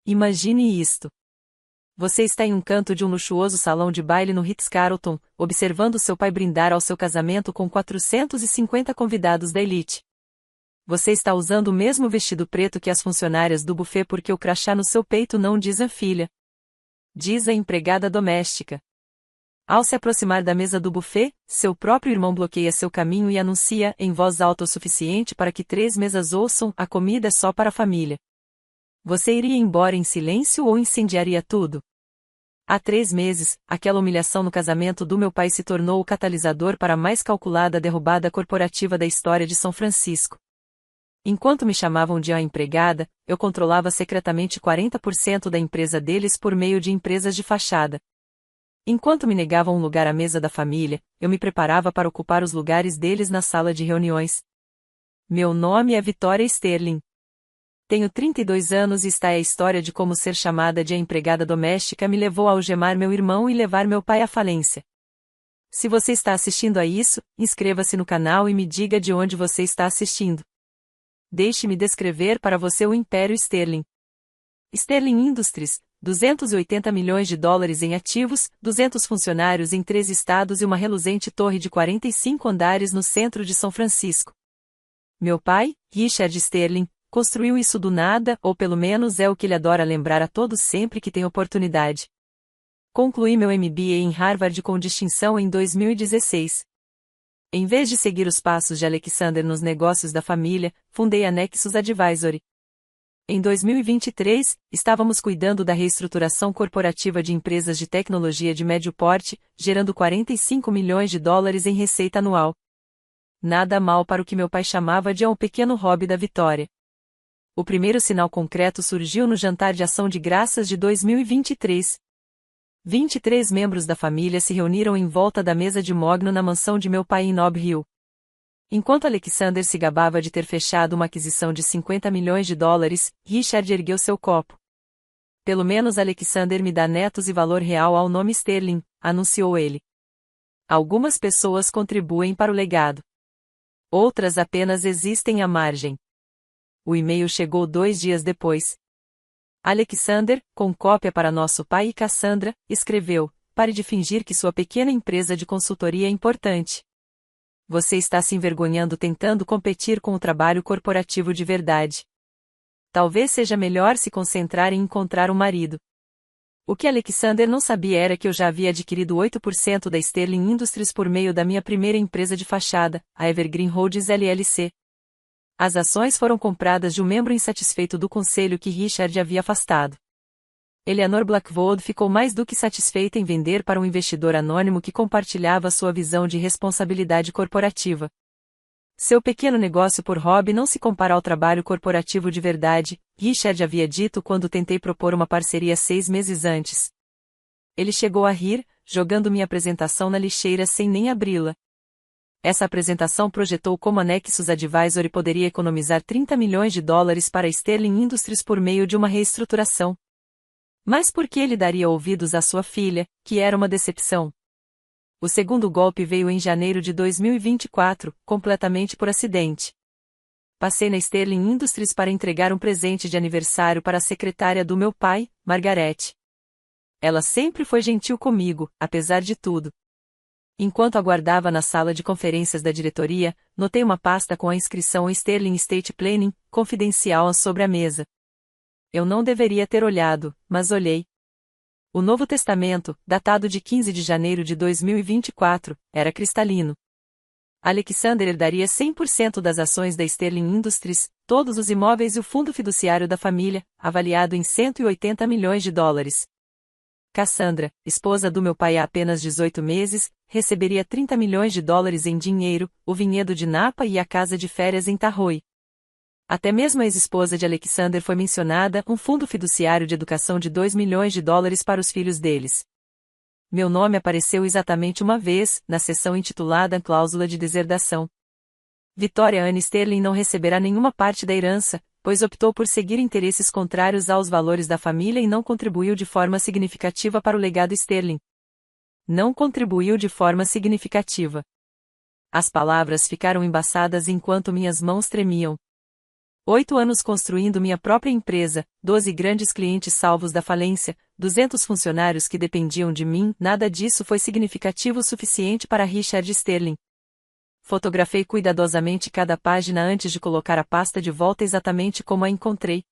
Imagine isto. Você está em um canto de um luxuoso salão de baile no Ritz-Carlton, observando seu pai brindar ao seu casamento com 450 convidados da elite. Você está usando o mesmo vestido preto que as funcionárias do buffet porque o crachá no seu peito não diz a filha. Diz a empregada doméstica. Ao se aproximar da mesa do buffet, seu próprio irmão bloqueia seu caminho e anuncia, em voz alta o suficiente para que 3 mesas ouçam, a comida é só para a família. Você iria embora em silêncio ou incendiaria tudo? Há 3 meses, aquela humilhação no casamento do meu pai se tornou o catalisador para a mais calculada derrubada corporativa da história de São Francisco. Enquanto me chamavam de a empregada, eu controlava secretamente 40% da empresa deles por meio de empresas de fachada. Enquanto me negavam um lugar à mesa da família, eu me preparava para ocupar os lugares deles na sala de reuniões. Meu nome é Victoria Sterling. Tenho 32 anos e está é a história de como ser chamada de a empregada doméstica me levou a algemar meu irmão e levar meu pai à falência. Se você está assistindo a isso, inscreva-se no canal e me diga de onde você está assistindo. Deixe-me descrever para você o Império Sterling. Sterling Industries, 280 milhões de dólares em ativos, 200 funcionários em 3 estados e uma reluzente torre de 45 andares no centro de São Francisco. Meu pai, Richard Sterling, construiu isso do nada, ou pelo menos é o que ele adora lembrar a todos sempre que tem oportunidade. Concluí meu MBA em Harvard com distinção em 2016. Em vez de seguir os passos de Alexander nos negócios da família, fundei a Nexus Advisory. Em 2023, estávamos cuidando da reestruturação corporativa de empresas de tecnologia de médio porte, gerando 45 milhões de dólares em receita anual. Nada mal para o que meu pai chamava de um pequeno hobby da vitória. O primeiro sinal concreto surgiu no jantar de ação de graças de 2023. 23 membros da família se reuniram em volta da mesa de mogno na mansão de meu pai em Nob Hill. Enquanto Alexander se gabava de ter fechado uma aquisição de 50 milhões de dólares, Richard ergueu seu copo. Pelo menos Alexander me dá netos e valor real ao nome Sterling, anunciou ele. Algumas pessoas contribuem para o legado. Outras apenas existem à margem. O e-mail chegou 2 dias depois. Alexander, com cópia para nosso pai e Cassandra, escreveu: pare de fingir que sua pequena empresa de consultoria é importante. Você está se envergonhando tentando competir com o trabalho corporativo de verdade. Talvez seja melhor se concentrar em encontrar um marido. O que Alexander não sabia era que eu já havia adquirido 8% da Sterling Industries por meio da minha primeira empresa de fachada, a Evergreen Holdings LLC. As ações foram compradas de um membro insatisfeito do conselho que Richard havia afastado. Eleanor Blackwood ficou mais do que satisfeita em vender para um investidor anônimo que compartilhava sua visão de responsabilidade corporativa. Seu pequeno negócio por hobby não se compara ao trabalho corporativo de verdade, Richard havia dito quando tentei propor uma parceria 6 meses antes. Ele chegou a rir, jogando minha apresentação na lixeira sem nem abri-la. Essa apresentação projetou como a Nexus Advisory poderia economizar 30 milhões de dólares para a Sterling Industries por meio de uma reestruturação. Mas por que ele daria ouvidos à sua filha, que era uma decepção? O segundo golpe veio em janeiro de 2024, completamente por acidente. Passei na Sterling Industries para entregar um presente de aniversário para a secretária do meu pai, Margaret. Ela sempre foi gentil comigo, apesar de tudo. Enquanto aguardava na sala de conferências da diretoria, notei uma pasta com a inscrição Sterling Estate Planning, confidencial sobre a mesa. Eu não deveria ter olhado, mas olhei. O Novo Testamento, datado de 15 de janeiro de 2024, era cristalino. Alexander herdaria 100% das ações da Sterling Industries, todos os imóveis e o fundo fiduciário da família, avaliado em 180 milhões de dólares. Cassandra, esposa do meu pai há apenas 18 meses, receberia 30 milhões de dólares em dinheiro, o vinhedo de Napa e a casa de férias em Tahoe. Até mesmo a ex-esposa de Alexander foi mencionada, um fundo fiduciário de educação de 2 milhões de dólares para os filhos deles. Meu nome apareceu exatamente uma vez, na seção intitulada Cláusula de Deserdação. Victoria Ann Sterling não receberá nenhuma parte da herança, pois optou por seguir interesses contrários aos valores da família e não contribuiu de forma significativa para o legado Sterling. Não contribuiu de forma significativa. As palavras ficaram embaçadas enquanto minhas mãos tremiam. 8 anos construindo minha própria empresa, 12 grandes clientes salvos da falência, 200 funcionários que dependiam de mim, nada disso foi significativo o suficiente para Richard Sterling. Fotografei cuidadosamente cada página antes de colocar a pasta de volta exatamente como a encontrei.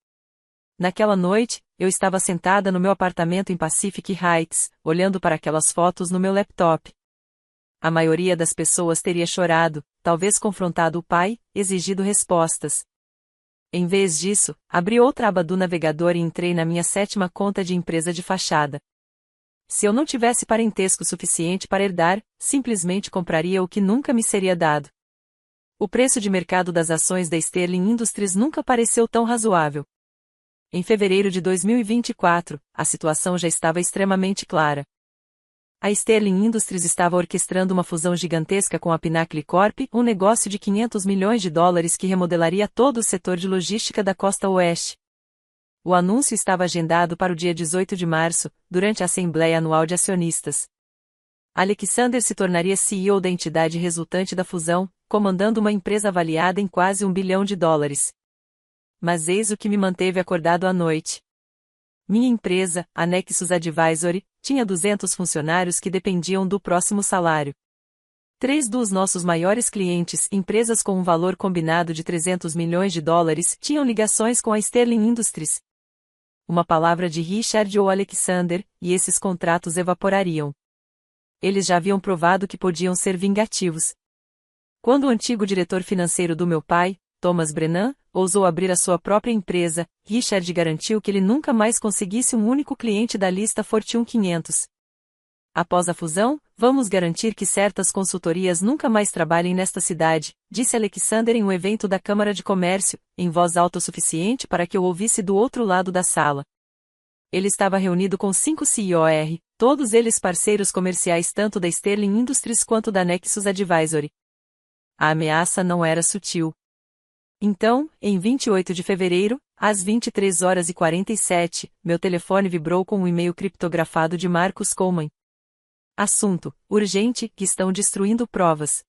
Naquela noite, eu estava sentada no meu apartamento em Pacific Heights, olhando para aquelas fotos no meu laptop. A maioria das pessoas teria chorado, talvez confrontado o pai, exigido respostas. Em vez disso, abri outra aba do navegador e entrei na minha 7ª conta de empresa de fachada. Se eu não tivesse parentesco suficiente para herdar, simplesmente compraria o que nunca me seria dado. O preço de mercado das ações da Sterling Industries nunca pareceu tão razoável. Em fevereiro de 2024, a situação já estava extremamente clara. A Sterling Industries estava orquestrando uma fusão gigantesca com a Pinnacle Corp, um negócio de $500 milhões que remodelaria todo o setor de logística da costa oeste. O anúncio estava agendado para o dia 18 de março, durante a Assembleia Anual de Acionistas. Alexander se tornaria CEO da entidade resultante da fusão, comandando uma empresa avaliada em quase $1 bilhão. Mas eis o que me manteve acordado à noite. Minha empresa, a Nexus Advisory, tinha 200 funcionários que dependiam do próximo salário. 3 dos nossos maiores clientes, empresas com um valor combinado de $300 milhões, tinham ligações com a Sterling Industries. Uma palavra de Richard ou Alexander, e esses contratos evaporariam. Eles já haviam provado que podiam ser vingativos. Quando o antigo diretor financeiro do meu pai, Thomas Brennan, ousou abrir a sua própria empresa, Richard garantiu que ele nunca mais conseguisse um único cliente da lista Fortune 500. Após a fusão, vamos garantir que certas consultorias nunca mais trabalhem nesta cidade, disse Alexander em um evento da Câmara de Comércio, em voz alta o suficiente para que eu ouvisse do outro lado da sala. Ele estava reunido com 5 CEOs, todos eles parceiros comerciais tanto da Sterling Industries quanto da Nexus Advisory. A ameaça não era sutil. Então, em 28 de fevereiro, às 23h47, meu telefone vibrou com um e-mail criptografado de Marcus Coleman. Assunto: urgente, que estão destruindo provas.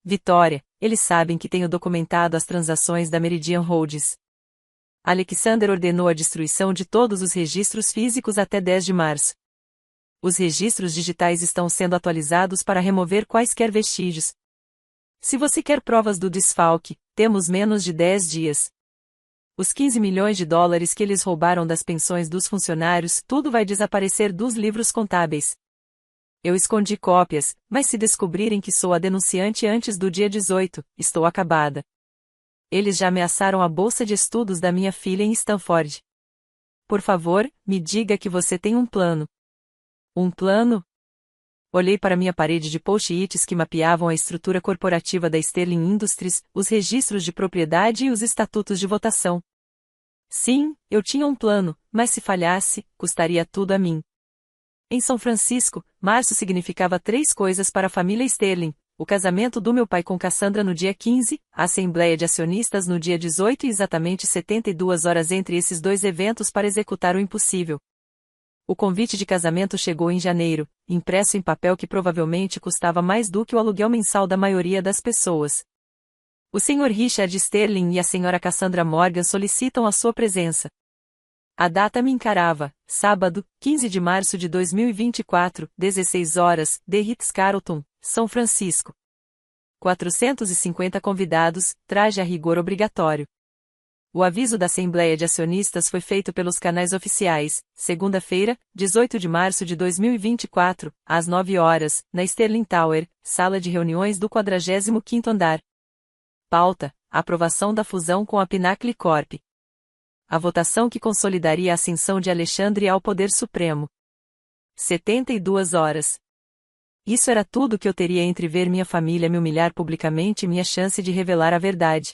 Vitória, eles sabem que tenho documentado as transações da Meridian Holdings. Alexander ordenou a destruição de todos os registros físicos até 10 de março. Os registros digitais estão sendo atualizados para remover quaisquer vestígios. Se você quer provas do desfalque, temos menos de 10 dias. Os $15 milhões que eles roubaram das pensões dos funcionários, tudo vai desaparecer dos livros contábeis. Eu escondi cópias, mas se descobrirem que sou a denunciante antes do dia 18, estou acabada. Eles já ameaçaram a bolsa de estudos da minha filha em Stanford. Por favor, me diga que você tem um plano. Um plano? Olhei para minha parede de post-its que mapeavam a estrutura corporativa da Sterling Industries, os registros de propriedade e os estatutos de votação. Sim, eu tinha um plano, mas se falhasse, custaria tudo a mim. Em São Francisco, março significava 3 coisas para a família Sterling: o casamento do meu pai com Cassandra no dia 15, a Assembleia de Acionistas no dia 18 e exatamente 72 horas entre esses 2 eventos para executar o impossível. O convite de casamento chegou em janeiro, impresso em papel que provavelmente custava mais do que o aluguel mensal da maioria das pessoas. O Sr. Richard Sterling e a Sra. Cassandra Morgan solicitam a sua presença. A data me encarava, sábado, 15 de março de 2024, 16 horas, The Ritz-Carlton, São Francisco. 450 convidados, traje a rigor obrigatório. O aviso da Assembleia de Acionistas foi feito pelos canais oficiais, segunda-feira, 18 de março de 2024, às 9 horas, na Sterling Tower, sala de reuniões do 45º andar. Pauta: aprovação da fusão com a Pinnacle Corp. A votação que consolidaria a ascensão de Alexandre ao poder supremo. 72 horas. Isso era tudo que eu teria entre ver minha família me humilhar publicamente e minha chance de revelar a verdade.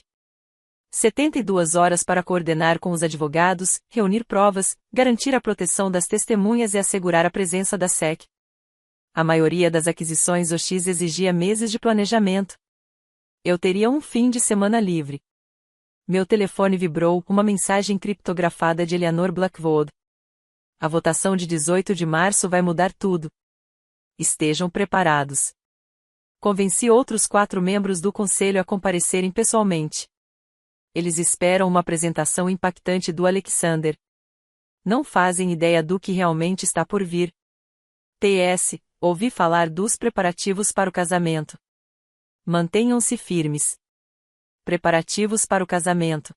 72 horas para coordenar com os advogados, reunir provas, garantir a proteção das testemunhas e assegurar a presença da SEC. A maioria das aquisições OX exigia meses de planejamento. Eu teria um fim de semana livre. Meu telefone vibrou, uma mensagem criptografada de Eleanor Blackwood. A votação de 18 de março vai mudar tudo. Estejam preparados. Convenci outros 4 membros do conselho a comparecerem pessoalmente. Eles esperam uma apresentação impactante do Alexander. Não fazem ideia do que realmente está por vir. PS, ouvi falar dos preparativos para o casamento. Mantenham-se firmes. Preparativos para o casamento.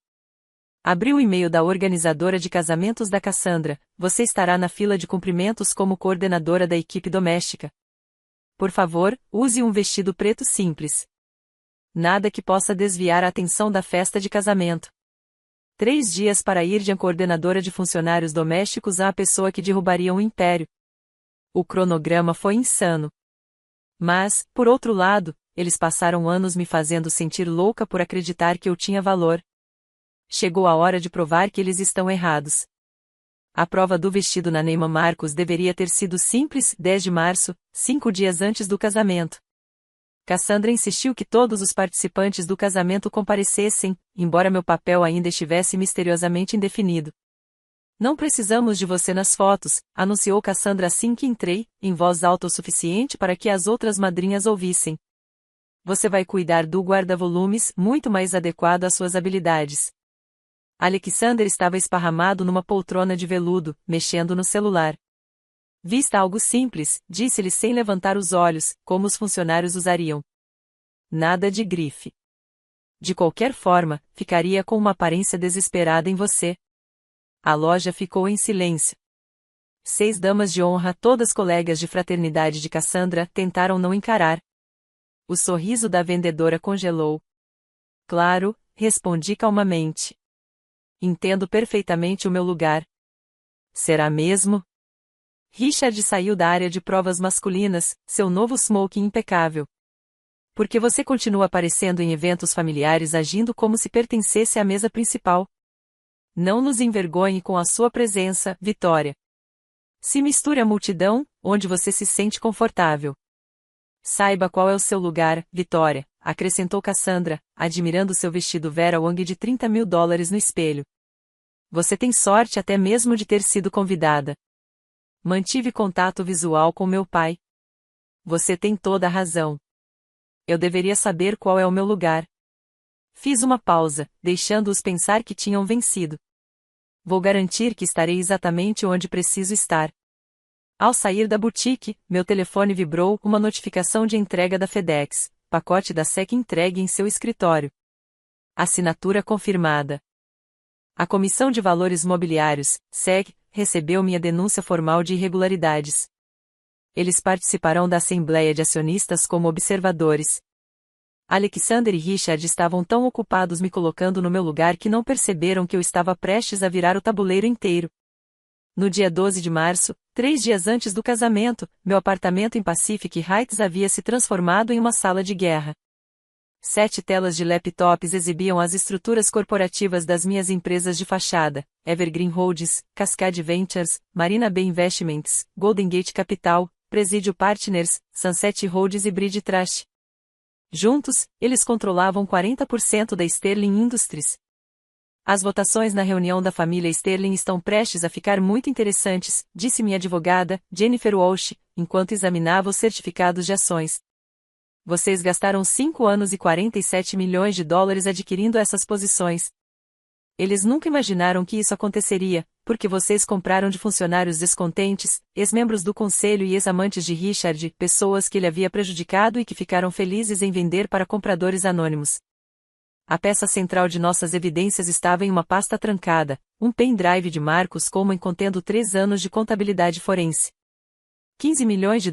Abri o e-mail da organizadora de casamentos da Cassandra. Você estará na fila de cumprimentos como coordenadora da equipe doméstica. Por favor, use um vestido preto simples. Nada que possa desviar a atenção da festa de casamento. 3 dias para ir de coordenadora de funcionários domésticos à pessoa que derrubaria um império. O cronograma foi insano. Mas, por outro lado, eles passaram anos me fazendo sentir louca por acreditar que eu tinha valor. Chegou a hora de provar que eles estão errados. A prova do vestido na Neiman Marcus deveria ter sido simples, 10 de março, 5 dias antes do casamento. Cassandra insistiu que todos os participantes do casamento comparecessem, embora meu papel ainda estivesse misteriosamente indefinido. Não precisamos de você nas fotos, anunciou Cassandra assim que entrei, em voz alta o suficiente para que as outras madrinhas ouvissem. Você vai cuidar do guarda-volumes, muito mais adequado às suas habilidades. Alexander estava esparramado numa poltrona de veludo, mexendo no celular. Vista algo simples, disse-lhe sem levantar os olhos, como os funcionários usariam. Nada de grife. De qualquer forma, ficaria com uma aparência desesperada em você. A loja ficou em silêncio. 6 damas de honra, todas colegas de fraternidade de Cassandra, tentaram não encarar. O sorriso da vendedora congelou. Claro, respondi calmamente. Entendo perfeitamente o meu lugar. Será mesmo? Richard saiu da área de provas masculinas, seu novo smoking impecável. Por que você continua aparecendo em eventos familiares agindo como se pertencesse à mesa principal? Não nos envergonhe com a sua presença, Vitória. Se misture à multidão, onde você se sente confortável. Saiba qual é o seu lugar, Vitória, acrescentou Cassandra, admirando seu vestido Vera Wang de $30 mil no espelho. Você tem sorte até mesmo de ter sido convidada. Mantive contato visual com meu pai. Você tem toda a razão. Eu deveria saber qual é o meu lugar. Fiz uma pausa, deixando-os pensar que tinham vencido. Vou garantir que estarei exatamente onde preciso estar. Ao sair da boutique, meu telefone vibrou, uma notificação de entrega da FedEx, pacote da SEC entregue em seu escritório. Assinatura confirmada. A Comissão de Valores Mobiliários, SEC, recebeu minha denúncia formal de irregularidades. Eles participarão da Assembleia de Acionistas como observadores. Alexander e Richard estavam tão ocupados me colocando no meu lugar que não perceberam que eu estava prestes a virar o tabuleiro inteiro. No dia 12 de março, 3 dias antes do casamento, meu apartamento em Pacific Heights havia se transformado em uma sala de guerra. 7 telas de laptops exibiam as estruturas corporativas das minhas empresas de fachada, Evergreen Holdings, Cascade Ventures, Marina Bay Investments, Golden Gate Capital, Presidio Partners, Sunset Holdings e Bridge Trust. Juntos, eles controlavam 40% da Sterling Industries. As votações na reunião da família Sterling estão prestes a ficar muito interessantes, disse minha advogada, Jennifer Walsh, enquanto examinava os certificados de ações. Vocês gastaram 5 anos e $47 milhões adquirindo essas posições. Eles nunca imaginaram que isso aconteceria, porque vocês compraram de funcionários descontentes, ex-membros do conselho e ex-amantes de Richard, pessoas que ele havia prejudicado e que ficaram felizes em vender para compradores anônimos. A peça central de nossas evidências estava em uma pasta trancada, um pendrive de marcos como contendo 3 anos de contabilidade forense. $15 milhões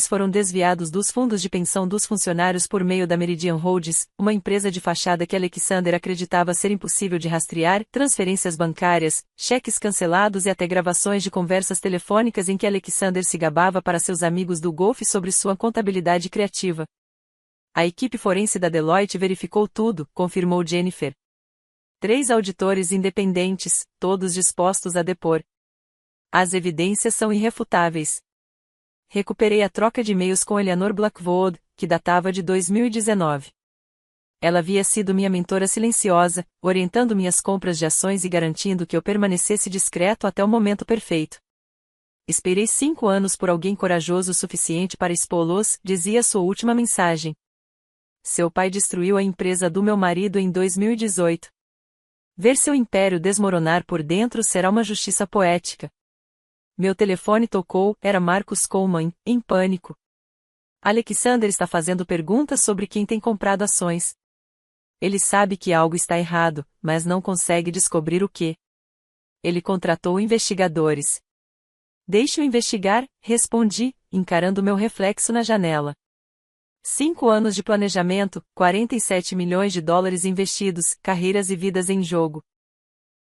foram desviados dos fundos de pensão dos funcionários por meio da Meridian Holdings, uma empresa de fachada que Alexander acreditava ser impossível de rastrear, transferências bancárias, cheques cancelados e até gravações de conversas telefônicas em que Alexander se gabava para seus amigos do golfe sobre sua contabilidade criativa. A equipe forense da Deloitte verificou tudo, confirmou Jennifer. 3 auditores independentes, todos dispostos a depor. As evidências são irrefutáveis. Recuperei a troca de e-mails com Eleanor Blackwood, que datava de 2019. Ela havia sido minha mentora silenciosa, orientando minhas compras de ações e garantindo que eu permanecesse discreto até o momento perfeito. Esperei 5 anos por alguém corajoso o suficiente para expô-los, dizia sua última mensagem. Seu pai destruiu a empresa do meu marido em 2018. Ver seu império desmoronar por dentro será uma justiça poética. Meu telefone tocou, era Marcus Coleman, em pânico. Alexander está fazendo perguntas sobre quem tem comprado ações. Ele sabe que algo está errado, mas não consegue descobrir o que. Ele contratou investigadores. Deixe-o investigar, respondi, encarando meu reflexo na janela. 5 anos de planejamento, 47 milhões de dólares investidos, carreiras e vidas em jogo.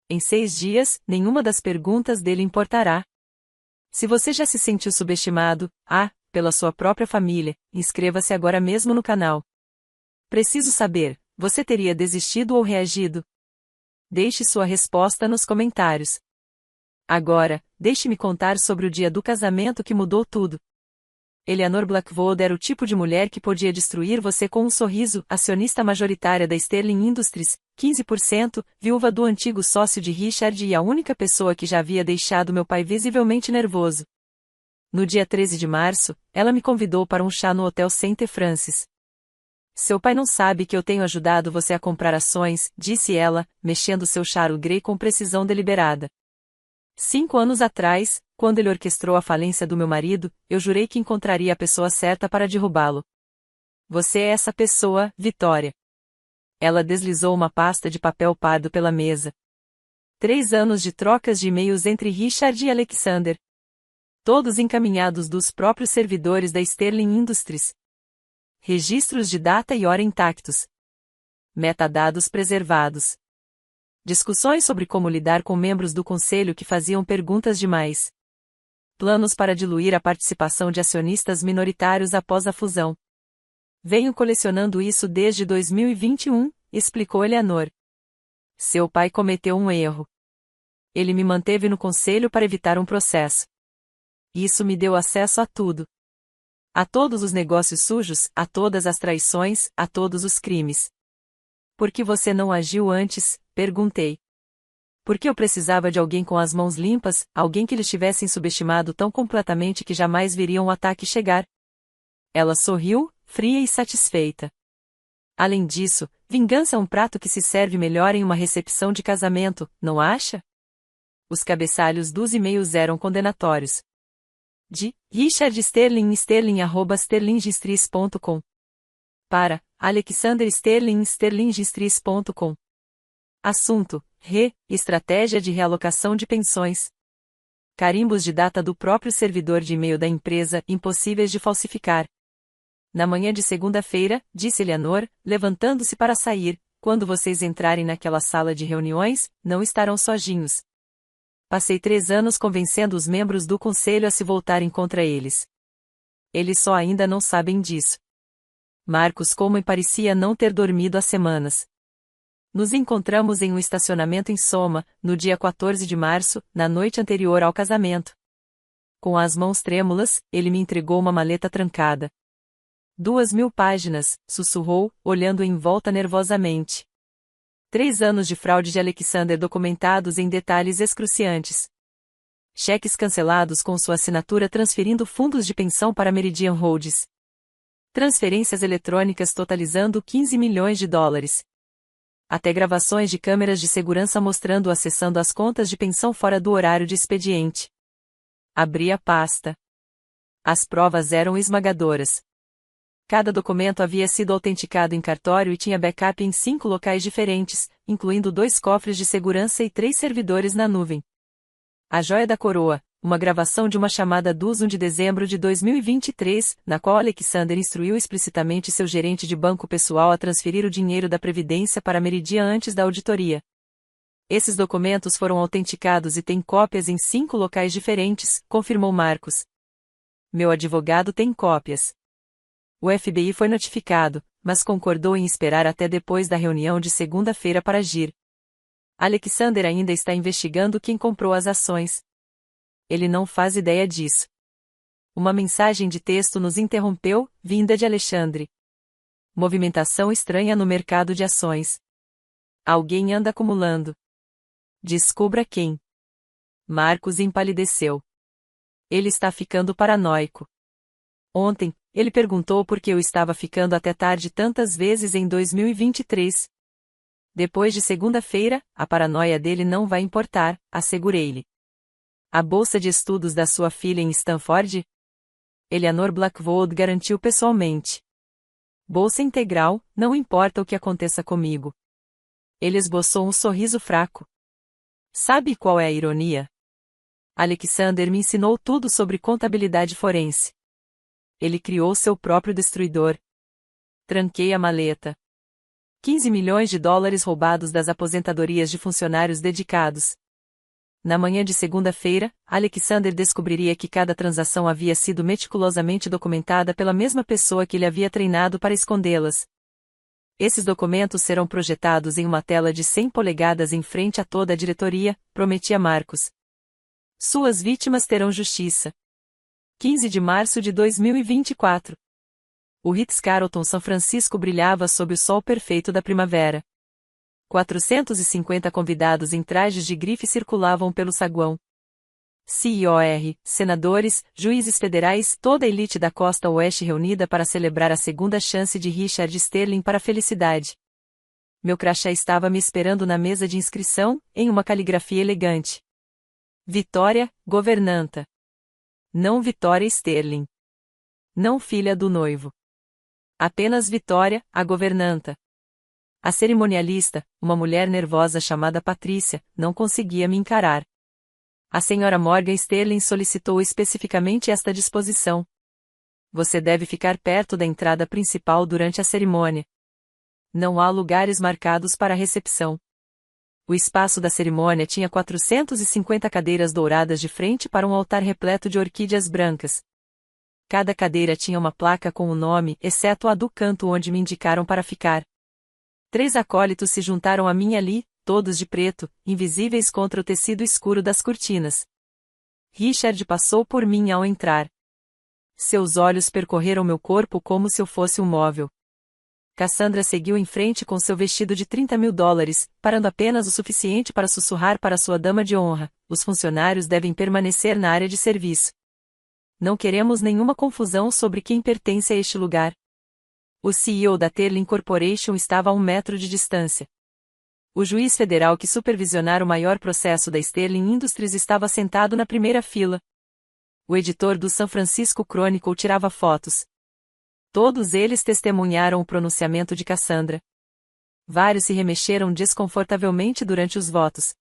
Em 6 dias, nenhuma das perguntas dele importará. Se você já se sentiu subestimado, pela sua própria família, inscreva-se agora mesmo no canal. Preciso saber, você teria desistido ou reagido? Deixe sua resposta nos comentários. Agora, deixe-me contar sobre o dia do casamento que mudou tudo. Eleanor Blackwood era o tipo de mulher que podia destruir você com um sorriso, acionista majoritária da Sterling Industries, 15%, viúva do antigo sócio de Richard e a única pessoa que já havia deixado meu pai visivelmente nervoso. No dia 13 de março, ela me convidou para um chá no Hotel St. Francis. Seu pai não sabe que eu tenho ajudado você a comprar ações, disse ela, mexendo seu charo grey com precisão deliberada. 5 anos atrás, quando ele orquestrou a falência do meu marido, eu jurei que encontraria a pessoa certa para derrubá-lo. Você é essa pessoa, Vitória. Ela deslizou uma pasta de papel pardo pela mesa. 3 anos de trocas de e-mails entre Richard e Alexander. Todos encaminhados dos próprios servidores da Sterling Industries. Registros de data e hora intactos. Metadados preservados. Discussões sobre como lidar com membros do conselho que faziam perguntas demais. Planos para diluir a participação de acionistas minoritários após a fusão. Venho colecionando isso desde 2021, explicou Eleanor. Seu pai cometeu um erro. Ele me manteve no conselho para evitar um processo. Isso me deu acesso a tudo. A todos os negócios sujos, a todas as traições, a todos os crimes. Por que você não agiu antes? Perguntei. Porque eu precisava de alguém com as mãos limpas, alguém que eles tivessem subestimado tão completamente que jamais viriam o ataque chegar. Ela sorriu, fria e satisfeita. Além disso, vingança é um prato que se serve melhor em uma recepção de casamento, não acha? Os cabeçalhos dos e-mails eram condenatórios. De Richard Sterling@sterlingistries.com. Para Alexander Sterling sterlingistries.com. Assunto: Estratégia de realocação de pensões. Carimbos de data do próprio servidor de e-mail da empresa, impossíveis de falsificar. Na manhã de segunda-feira, disse Eleanor, levantando-se para sair, quando vocês entrarem naquela sala de reuniões, não estarão sozinhos. Passei 3 anos convencendo os membros do conselho a se voltarem contra eles. Eles só ainda não sabem disso. Marcus Coleman parecia não ter dormido há semanas. Nos encontramos em um estacionamento em Soma, no dia 14 de março, na noite anterior ao casamento. Com as mãos trêmulas, ele me entregou uma maleta trancada. 2.000 páginas, sussurrou, olhando em volta nervosamente. 3 anos de fraude de Alexander documentados em detalhes excruciantes. Cheques cancelados com sua assinatura transferindo fundos de pensão para Meridian Holdings. Transferências eletrônicas totalizando 15 milhões de dólares. Até gravações de câmeras de segurança mostrando-o acessando as contas de pensão fora do horário de expediente. Abri a pasta. As provas eram esmagadoras. Cada documento havia sido autenticado em cartório e tinha backup em 5 locais diferentes, incluindo 2 cofres de segurança e 3 servidores na nuvem. A joia da coroa, uma gravação de uma chamada do 1 de dezembro de 2023, na qual Alexander instruiu explicitamente seu gerente de banco pessoal a transferir o dinheiro da Previdência para Meridian antes da auditoria. Esses documentos foram autenticados e têm cópias em 5 locais diferentes, confirmou Marcus. Meu advogado tem cópias. O FBI foi notificado, mas concordou em esperar até depois da reunião de segunda-feira para agir. Alexander ainda está investigando quem comprou as ações. Ele não faz ideia disso. Uma mensagem de texto nos interrompeu, vinda de Alexandre. Movimentação estranha no mercado de ações. Alguém anda acumulando. Descubra quem. Marcus empalideceu. Ele está ficando paranoico. Ontem, ele perguntou por que eu estava ficando até tarde tantas vezes em 2023. Depois de segunda-feira, a paranoia dele não vai importar, assegurei-lhe. A bolsa de estudos da sua filha em Stanford? Eleanor Blackwood garantiu pessoalmente. Bolsa integral, não importa o que aconteça comigo. Ele esboçou um sorriso fraco. Sabe qual é a ironia? Alexander me ensinou tudo sobre contabilidade forense. Ele criou seu próprio destruidor. Tranquei a maleta. 15 milhões de dólares roubados das aposentadorias de funcionários dedicados. Na manhã de segunda-feira, Alexander descobriria que cada transação havia sido meticulosamente documentada pela mesma pessoa que ele havia treinado para escondê-las. Esses documentos serão projetados em uma tela de 100 polegadas em frente a toda a diretoria, prometia Marcos. Suas vítimas terão justiça. 15 de março de 2024. O Ritz-Carlton São Francisco brilhava sob o sol perfeito da primavera. 450 convidados em trajes de grife circulavam pelo saguão. CIOR, senadores, juízes federais, toda a elite da costa oeste reunida para celebrar a segunda chance de Richard Sterling para a felicidade. Meu crachá estava me esperando na mesa de inscrição, em uma caligrafia elegante. Vitória, governanta. Não Vitória Sterling. Não filha do noivo. Apenas Vitória, a governanta. A cerimonialista, uma mulher nervosa chamada Patrícia, não conseguia me encarar. A senhora Morgan Sterling solicitou especificamente esta disposição. Você deve ficar perto da entrada principal durante a cerimônia. Não há lugares marcados para a recepção. O espaço da cerimônia tinha 450 cadeiras douradas de frente para um altar repleto de orquídeas brancas. Cada cadeira tinha uma placa com o nome, exceto a do canto onde me indicaram para ficar. 3 acólitos se juntaram a mim ali, todos de preto, invisíveis contra o tecido escuro das cortinas. Richard passou por mim ao entrar. Seus olhos percorreram meu corpo como se eu fosse um móvel. Cassandra seguiu em frente com seu vestido de 30 mil dólares, parando apenas o suficiente para sussurrar para sua dama de honra: os funcionários devem permanecer na área de serviço. Não queremos nenhuma confusão sobre quem pertence a este lugar. O CEO da Terling Corporation estava a 1 metro de distância. O juiz federal que supervisionara o maior processo da Sterling Industries estava sentado na primeira fila. O editor do San Francisco Chronicle tirava fotos. Todos eles testemunharam o pronunciamento de Cassandra. Vários se remexeram desconfortavelmente durante os votos.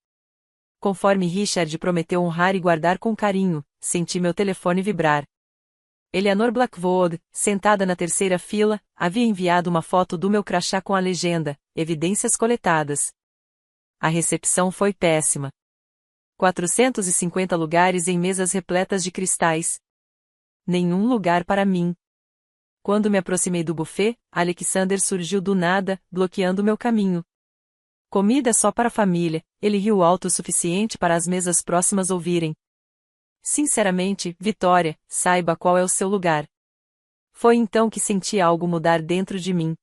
Conforme Richard prometeu honrar e guardar com carinho, senti meu telefone vibrar. Eleanor Blackwood, sentada na terceira fila, havia enviado uma foto do meu crachá com a legenda: evidências coletadas. A recepção foi péssima. 450 lugares em mesas repletas de cristais. Nenhum lugar para mim. Quando me aproximei do buffet, Alexander surgiu do nada, bloqueando meu caminho. Comida só para a família, ele riu alto o suficiente para as mesas próximas ouvirem. Sinceramente, Vitória, saiba qual é o seu lugar. Foi então que senti algo mudar dentro de mim.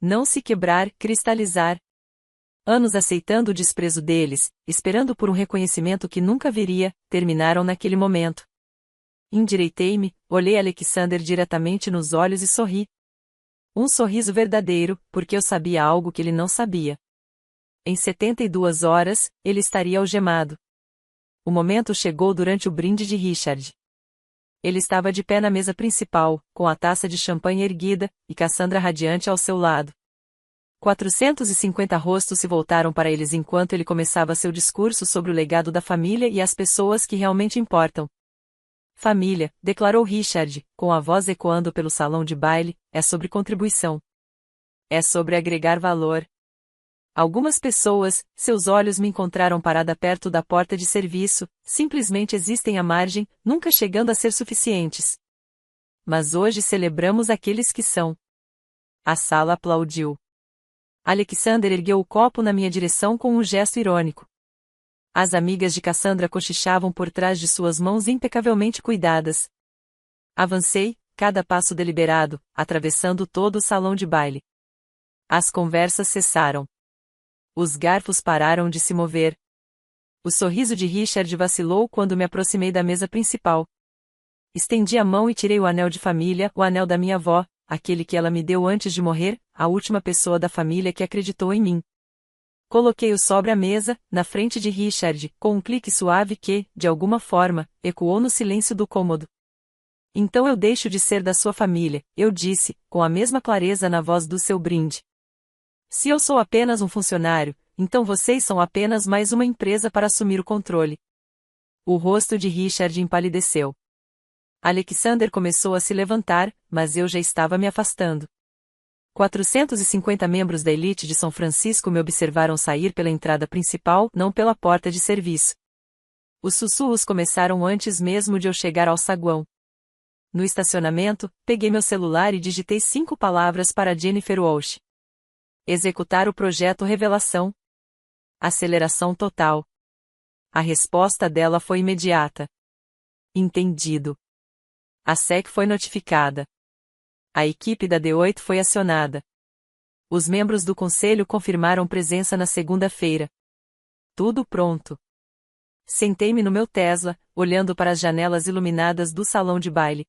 Não se quebrar, cristalizar. Anos aceitando o desprezo deles, esperando por um reconhecimento que nunca viria, terminaram naquele momento. Endireitei-me, olhei Alexander diretamente nos olhos e sorri. Um sorriso verdadeiro, porque eu sabia algo que ele não sabia. Em 72 horas, ele estaria algemado. O momento chegou durante o brinde de Richard. Ele estava de pé na mesa principal, com a taça de champanhe erguida, e Cassandra radiante ao seu lado. 450 rostos se voltaram para eles enquanto ele começava seu discurso sobre o legado da família e as pessoas que realmente importam. Família, declarou Richard, com a voz ecoando pelo salão de baile, é sobre contribuição. É sobre agregar valor. Algumas pessoas, seus olhos me encontraram parada perto da porta de serviço, simplesmente existem à margem, nunca chegando a ser suficientes. Mas hoje celebramos aqueles que são. A sala aplaudiu. Alexander ergueu o copo na minha direção com um gesto irônico. As amigas de Cassandra cochichavam por trás de suas mãos impecavelmente cuidadas. Avancei, cada passo deliberado, atravessando todo o salão de baile. As conversas cessaram. Os garfos pararam de se mover. O sorriso de Richard vacilou quando me aproximei da mesa principal. Estendi a mão e tirei o anel de família, o anel da minha avó, aquele que ela me deu antes de morrer, a última pessoa da família que acreditou em mim. Coloquei-o sobre a mesa, na frente de Richard, com um clique suave que, de alguma forma, ecoou no silêncio do cômodo. Então eu deixo de ser da sua família, eu disse, com a mesma clareza na voz do seu brinde. Se eu sou apenas um funcionário, então vocês são apenas mais uma empresa para assumir o controle. O rosto de Richard empalideceu. Alexander começou a se levantar, mas eu já estava me afastando. 450 membros da elite de São Francisco me observaram sair pela entrada principal, não pela porta de serviço. Os sussurros começaram antes mesmo de eu chegar ao saguão. No estacionamento, peguei meu celular e digitei 5 palavras para Jennifer Walsh. Executar o projeto Revelação. Aceleração total. A resposta dela foi imediata. Entendido. A SEC foi notificada. A equipe da D8 foi acionada. Os membros do conselho confirmaram presença na segunda-feira. Tudo pronto. Sentei-me no meu Tesla, olhando para as janelas iluminadas do salão de baile.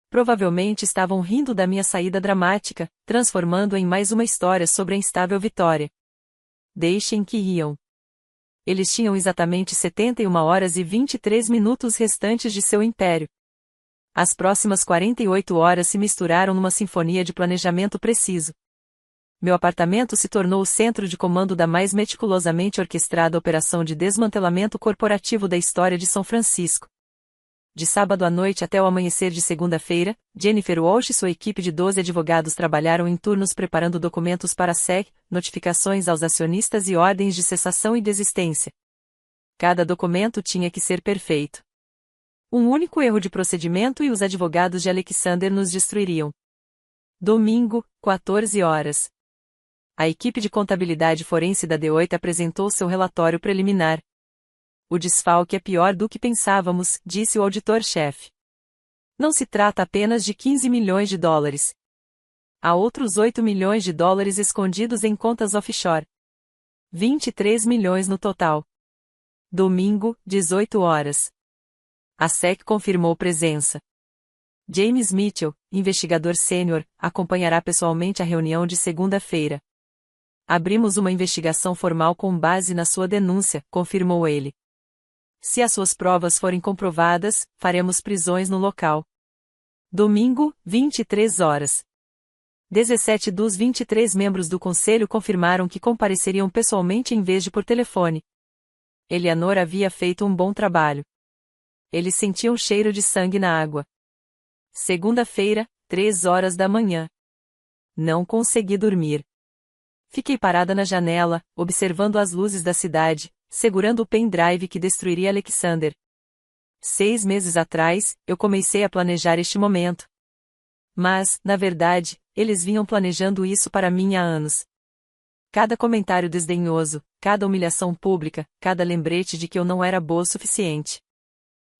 Provavelmente estavam rindo da minha saída dramática, transformando em mais uma história sobre a instável Vitória. Deixem que riam. Eles tinham exatamente 71 horas e 23 minutos restantes de seu império. As próximas 48 horas se misturaram numa sinfonia de planejamento preciso. Meu apartamento se tornou o centro de comando da mais meticulosamente orquestrada operação de desmantelamento corporativo da história de São Francisco. De sábado à noite até o amanhecer de segunda-feira, Jennifer Walsh e sua equipe de 12 advogados trabalharam em turnos preparando documentos para a SEC, notificações aos acionistas e ordens de cessação e desistência. Cada documento tinha que ser perfeito. Um único erro de procedimento e os advogados de Alexander nos destruiriam. Domingo, 14 horas. A equipe de contabilidade forense da D8 apresentou seu relatório preliminar. O desfalque é pior do que pensávamos, disse o auditor-chefe. Não se trata apenas de 15 milhões de dólares. Há outros 8 milhões de dólares escondidos em contas offshore. 23 milhões no total. Domingo, 18 horas. A SEC confirmou presença. James Mitchell, investigador sênior, acompanhará pessoalmente a reunião de segunda-feira. Abrimos uma investigação formal com base na sua denúncia, confirmou ele. Se as suas provas forem comprovadas, faremos prisões no local. Domingo, 23 horas. 17 dos 23 membros do conselho confirmaram que compareceriam pessoalmente em vez de por telefone. Eleanor havia feito um bom trabalho. Eles sentiam cheiro de sangue na água. Segunda-feira, 3 horas da manhã. Não consegui dormir. Fiquei parada na janela, observando as luzes da cidade, segurando o pendrive que destruiria Alexander. 6 meses atrás, eu comecei a planejar este momento. Mas, na verdade, eles vinham planejando isso para mim há anos. Cada comentário desdenhoso, cada humilhação pública, cada lembrete de que eu não era boa o suficiente.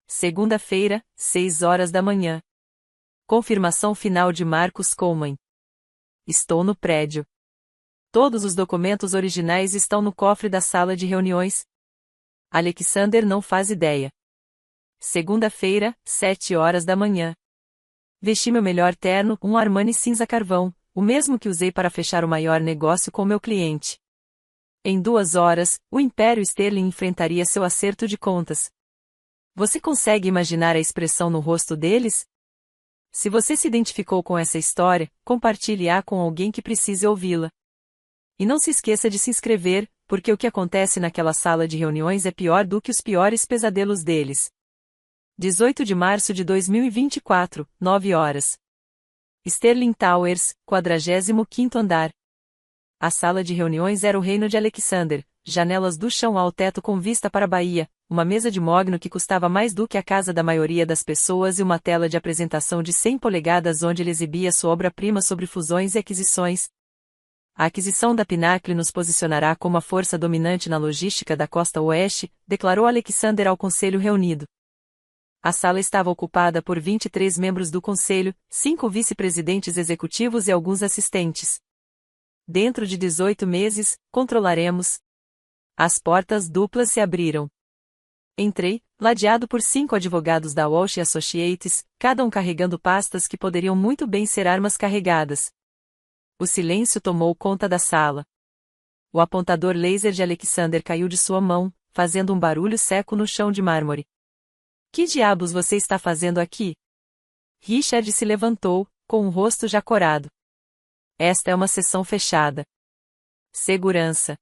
Segunda-feira, 6 horas da manhã. Confirmação final de Marcus Coleman. Estou no prédio. Todos os documentos originais estão no cofre da sala de reuniões. Alexander não faz ideia. Segunda-feira, 7 horas da manhã. Vesti meu melhor terno, um Armani cinza carvão, o mesmo que usei para fechar o maior negócio com meu cliente. Em 2 horas, o Império Sterling enfrentaria seu acerto de contas. Você consegue imaginar a expressão no rosto deles? Se você se identificou com essa história, compartilhe-a com alguém que precise ouvi-la. E não se esqueça de se inscrever, porque o que acontece naquela sala de reuniões é pior do que os piores pesadelos deles. 18 de março de 2024, 9 horas. Sterling Towers, 45º andar. A sala de reuniões era o reino de Alexander, janelas do chão ao teto com vista para a Bahia, uma mesa de mogno que custava mais do que a casa da maioria das pessoas e uma tela de apresentação de 100 polegadas onde ele exibia sua obra-prima sobre fusões e aquisições. A aquisição da Pinnacle nos posicionará como a força dominante na logística da costa oeste, declarou Alexander ao conselho reunido. A sala estava ocupada por 23 membros do conselho, 5 vice-presidentes executivos e alguns assistentes. Dentro de 18 meses, controlaremos. As portas duplas se abriram. Entrei, ladeado por 5 advogados da Walsh Associates, cada um carregando pastas que poderiam muito bem ser armas carregadas. O silêncio tomou conta da sala. O apontador laser de Alexander caiu de sua mão, fazendo um barulho seco no chão de mármore. Que diabos você está fazendo aqui? Richard se levantou, com o rosto já corado. Esta é uma sessão fechada. Segurança.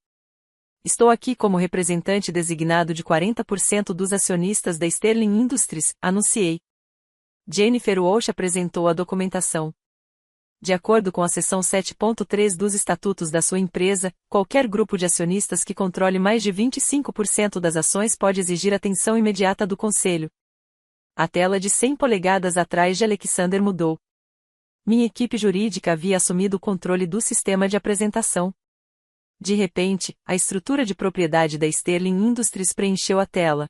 Estou aqui como representante designado de 40% dos acionistas da Sterling Industries, anunciei. Jennifer Walsh apresentou a documentação. De acordo com a seção 7.3 dos estatutos da sua empresa, qualquer grupo de acionistas que controle mais de 25% das ações pode exigir atenção imediata do conselho. A tela de 100 polegadas atrás de Alexander mudou. Minha equipe jurídica havia assumido o controle do sistema de apresentação. De repente, a estrutura de propriedade da Sterling Industries preencheu a tela.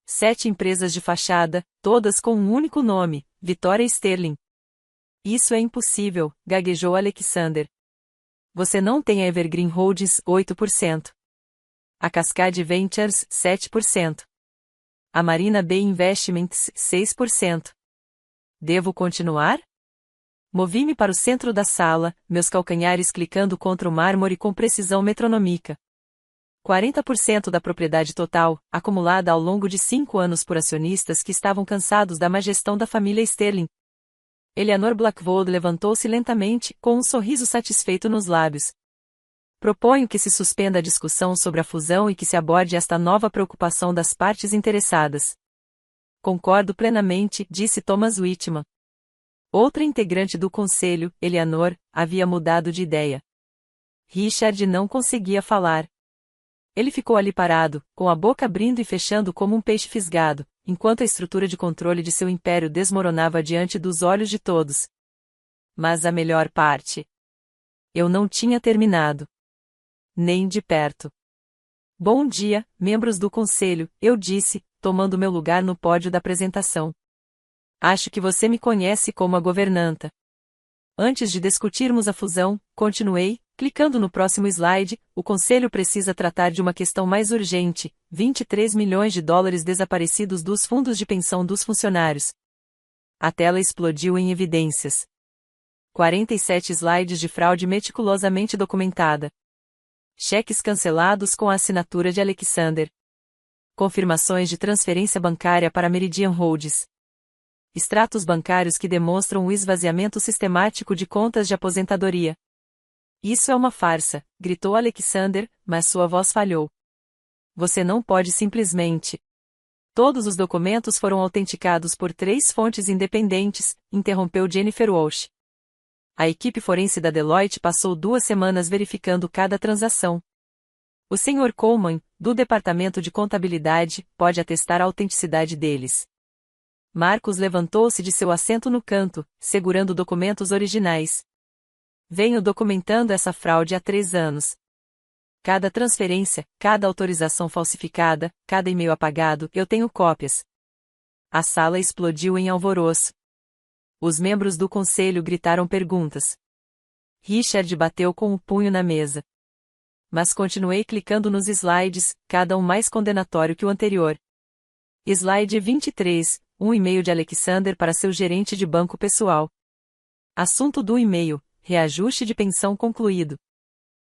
7 empresas de fachada, todas com um único nome, Victoria Sterling. Isso é impossível, gaguejou Alexander. Você não tem a Evergreen Holdings, 8%. A Cascade Ventures, 7%. A Marina Bay Investments, 6%. Devo continuar? Movi-me para o centro da sala, meus calcanhares clicando contra o mármore com precisão metronômica. 40% da propriedade total, acumulada ao longo de 5 anos por acionistas que estavam cansados da má gestão da família Sterling. Eleanor Blackwood levantou-se lentamente, com um sorriso satisfeito nos lábios. Proponho que se suspenda a discussão sobre a fusão e que se aborde esta nova preocupação das partes interessadas. Concordo plenamente, disse Thomas Whitman. Outra integrante do conselho, Eleanor, havia mudado de ideia. Richard não conseguia falar. Ele ficou ali parado, com a boca abrindo e fechando como um peixe fisgado, enquanto a estrutura de controle de seu império desmoronava diante dos olhos de todos. Mas a melhor parte. Eu não tinha terminado. Nem de perto. Bom dia, membros do conselho, eu disse, tomando meu lugar no pódio da apresentação. Acho que você me conhece como a governanta. Antes de discutirmos a fusão, continuei, clicando no próximo slide, o Conselho precisa tratar de uma questão mais urgente, 23 milhões de dólares desaparecidos dos fundos de pensão dos funcionários. A tela explodiu em evidências. 47 slides de fraude meticulosamente documentada. Cheques cancelados com a assinatura de Alexander. Confirmações de transferência bancária para Meridian Holdings. Extratos bancários que demonstram o esvaziamento sistemático de contas de aposentadoria. Isso é uma farsa, gritou Alexander, mas sua voz falhou. Você não pode simplesmente. Todos os documentos foram autenticados por 3 fontes independentes, interrompeu Jennifer Walsh. A equipe forense da Deloitte passou 2 semanas verificando cada transação. O Sr. Coleman, do Departamento de Contabilidade, pode atestar a autenticidade deles. Marcus levantou-se de seu assento no canto, segurando documentos originais. Venho documentando essa fraude há 3 anos. Cada transferência, cada autorização falsificada, cada e-mail apagado, eu tenho cópias. A sala explodiu em alvoroço. Os membros do conselho gritaram perguntas. Richard bateu com o punho na mesa. Mas continuei clicando nos slides, cada um mais condenatório que o anterior. Slide 23, um e-mail de Alexander para seu gerente de banco pessoal. Assunto do e-mail, reajuste de pensão concluído.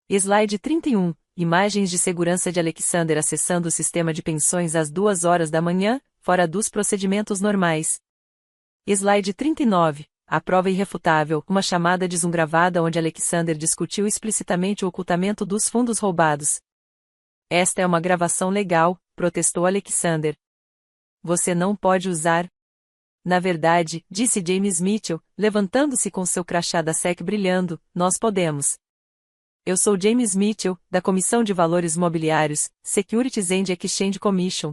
Slide 31, imagens de segurança de Alexander acessando o sistema de pensões às 2 horas da manhã, fora dos procedimentos normais. Slide 39, a prova irrefutável, uma chamada de Zoom gravada onde Alexander discutiu explicitamente o ocultamento dos fundos roubados. Esta é uma gravação legal, protestou Alexander. Você não pode usar. Na verdade, disse James Mitchell, levantando-se com seu crachá da SEC brilhando, nós podemos. Eu sou James Mitchell, da Comissão de Valores Mobiliários, Securities and Exchange Commission.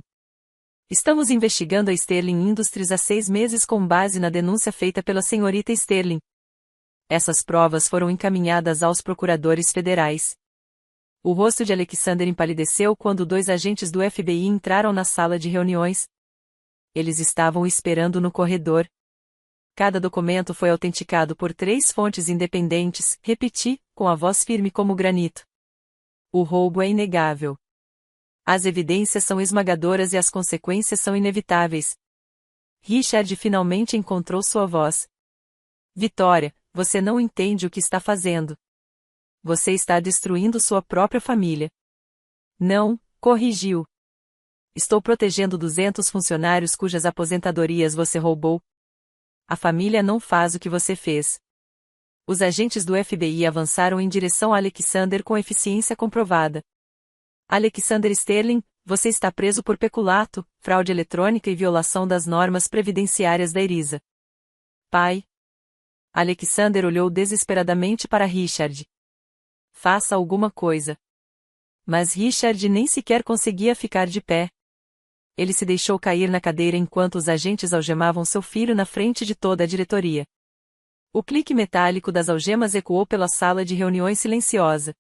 Estamos investigando a Sterling Industries há 6 meses com base na denúncia feita pela senhorita Sterling. Essas provas foram encaminhadas aos procuradores federais. O rosto de Alexander empalideceu quando 2 agentes do FBI entraram na sala de reuniões. Eles estavam esperando no corredor. Cada documento foi autenticado por 3 fontes independentes, repeti, com a voz firme como granito. O roubo é inegável. As evidências são esmagadoras e as consequências são inevitáveis. Richard finalmente encontrou sua voz. Vitória, você não entende o que está fazendo. Você está destruindo sua própria família. Não, corrigiu. Estou protegendo 200 funcionários cujas aposentadorias você roubou. A família não faz o que você fez. Os agentes do FBI avançaram em direção a Alexander com eficiência comprovada. Alexander Sterling, você está preso por peculato, fraude eletrônica e violação das normas previdenciárias da ERISA. Pai. Alexander olhou desesperadamente para Richard. Faça alguma coisa. Mas Richard nem sequer conseguia ficar de pé. Ele se deixou cair na cadeira enquanto os agentes algemavam seu filho na frente de toda a diretoria. O clique metálico das algemas ecoou pela sala de reuniões silenciosa.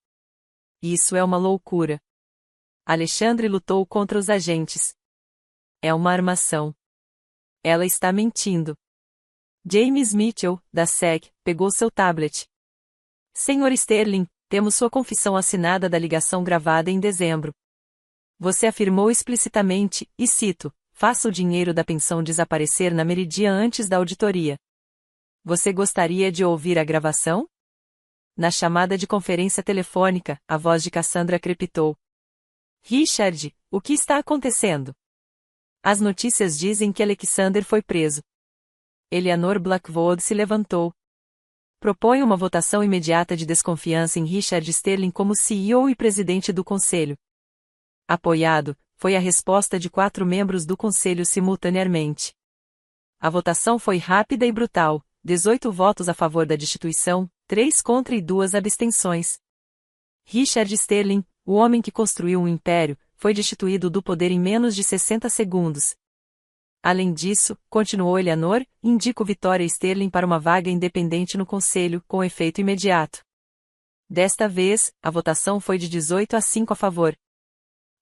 Isso é uma loucura. Alexandre lutou contra os agentes. É uma armação. Ela está mentindo. James Mitchell, da SEC, pegou seu tablet. Senhor Sterling, temos sua confissão assinada da ligação gravada em dezembro. Você afirmou explicitamente, e cito, faça o dinheiro da pensão desaparecer na Meridian antes da auditoria. Você gostaria de ouvir a gravação? Na chamada de conferência telefônica, a voz de Cassandra crepitou. Richard, o que está acontecendo? As notícias dizem que Alexander foi preso. Eleanor Blackwood se levantou. Propõe uma votação imediata de desconfiança em Richard Sterling como CEO e presidente do conselho. Apoiado, foi a resposta de 4 membros do conselho simultaneamente. A votação foi rápida e brutal, 18 votos a favor da destituição, 3 contra e 2 abstenções. Richard Sterling, o homem que construiu um império, foi destituído do poder em menos de 60 segundos. Além disso, continuou Eleanor, indico Victoria Sterling para uma vaga independente no conselho, com efeito imediato. Desta vez, a votação foi de 18 a 5 a favor.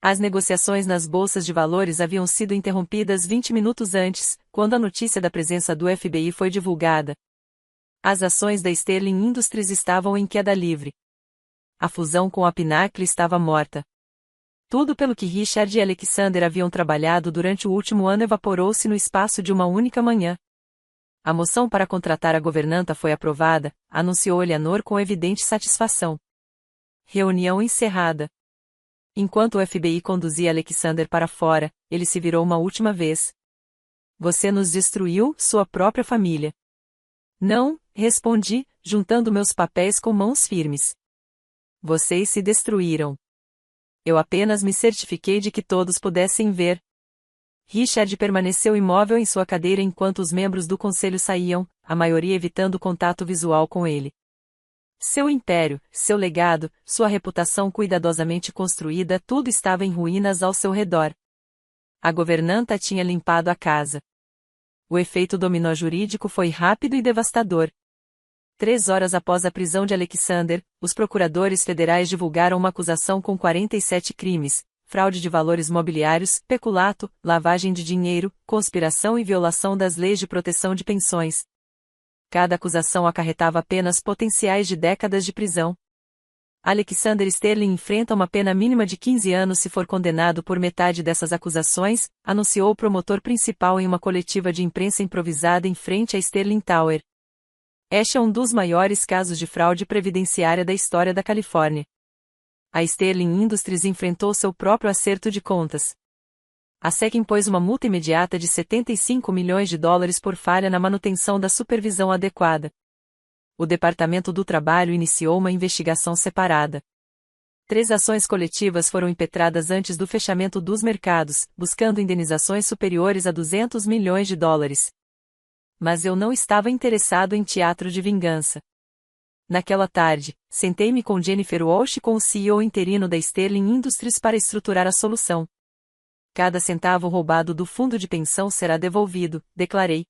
As negociações nas bolsas de valores haviam sido interrompidas 20 minutos antes, quando a notícia da presença do FBI foi divulgada. As ações da Sterling Industries estavam em queda livre. A fusão com a Pinnacle estava morta. Tudo pelo que Richard e Alexander haviam trabalhado durante o último ano evaporou-se no espaço de uma única manhã. A moção para contratar a governanta foi aprovada, anunciou Eleanor com evidente satisfação. Reunião encerrada. Enquanto o FBI conduzia Alexander para fora, ele se virou uma última vez. Você nos destruiu, sua própria família. Não, respondi, juntando meus papéis com mãos firmes. Vocês se destruíram. Eu apenas me certifiquei de que todos pudessem ver. Richard permaneceu imóvel em sua cadeira enquanto os membros do conselho saíam, a maioria evitando contato visual com ele. Seu império, seu legado, sua reputação cuidadosamente construída, tudo estava em ruínas ao seu redor. A governanta tinha limpado a casa. O efeito dominó jurídico foi rápido e devastador. 3 horas após a prisão de Alexander, os procuradores federais divulgaram uma acusação com 47 crimes: fraude de valores mobiliários, peculato, lavagem de dinheiro, conspiração e violação das leis de proteção de pensões. Cada acusação acarretava penas potenciais de décadas de prisão. Alexander Sterling enfrenta uma pena mínima de 15 anos se for condenado por metade dessas acusações, anunciou o promotor principal em uma coletiva de imprensa improvisada em frente à Sterling Tower. Este é um dos maiores casos de fraude previdenciária da história da Califórnia. A Sterling Industries enfrentou seu próprio acerto de contas. A SEC impôs uma multa imediata de $75 milhões por falha na manutenção da supervisão adequada. O Departamento do Trabalho iniciou uma investigação separada. 3 ações coletivas foram impetradas antes do fechamento dos mercados, buscando indenizações superiores a $200 milhões. Mas eu não estava interessado em teatro de vingança. Naquela tarde, sentei-me com Jennifer Walsh e com o CEO interino da Sterling Industries para estruturar a solução. Cada centavo roubado do fundo de pensão será devolvido, declarei.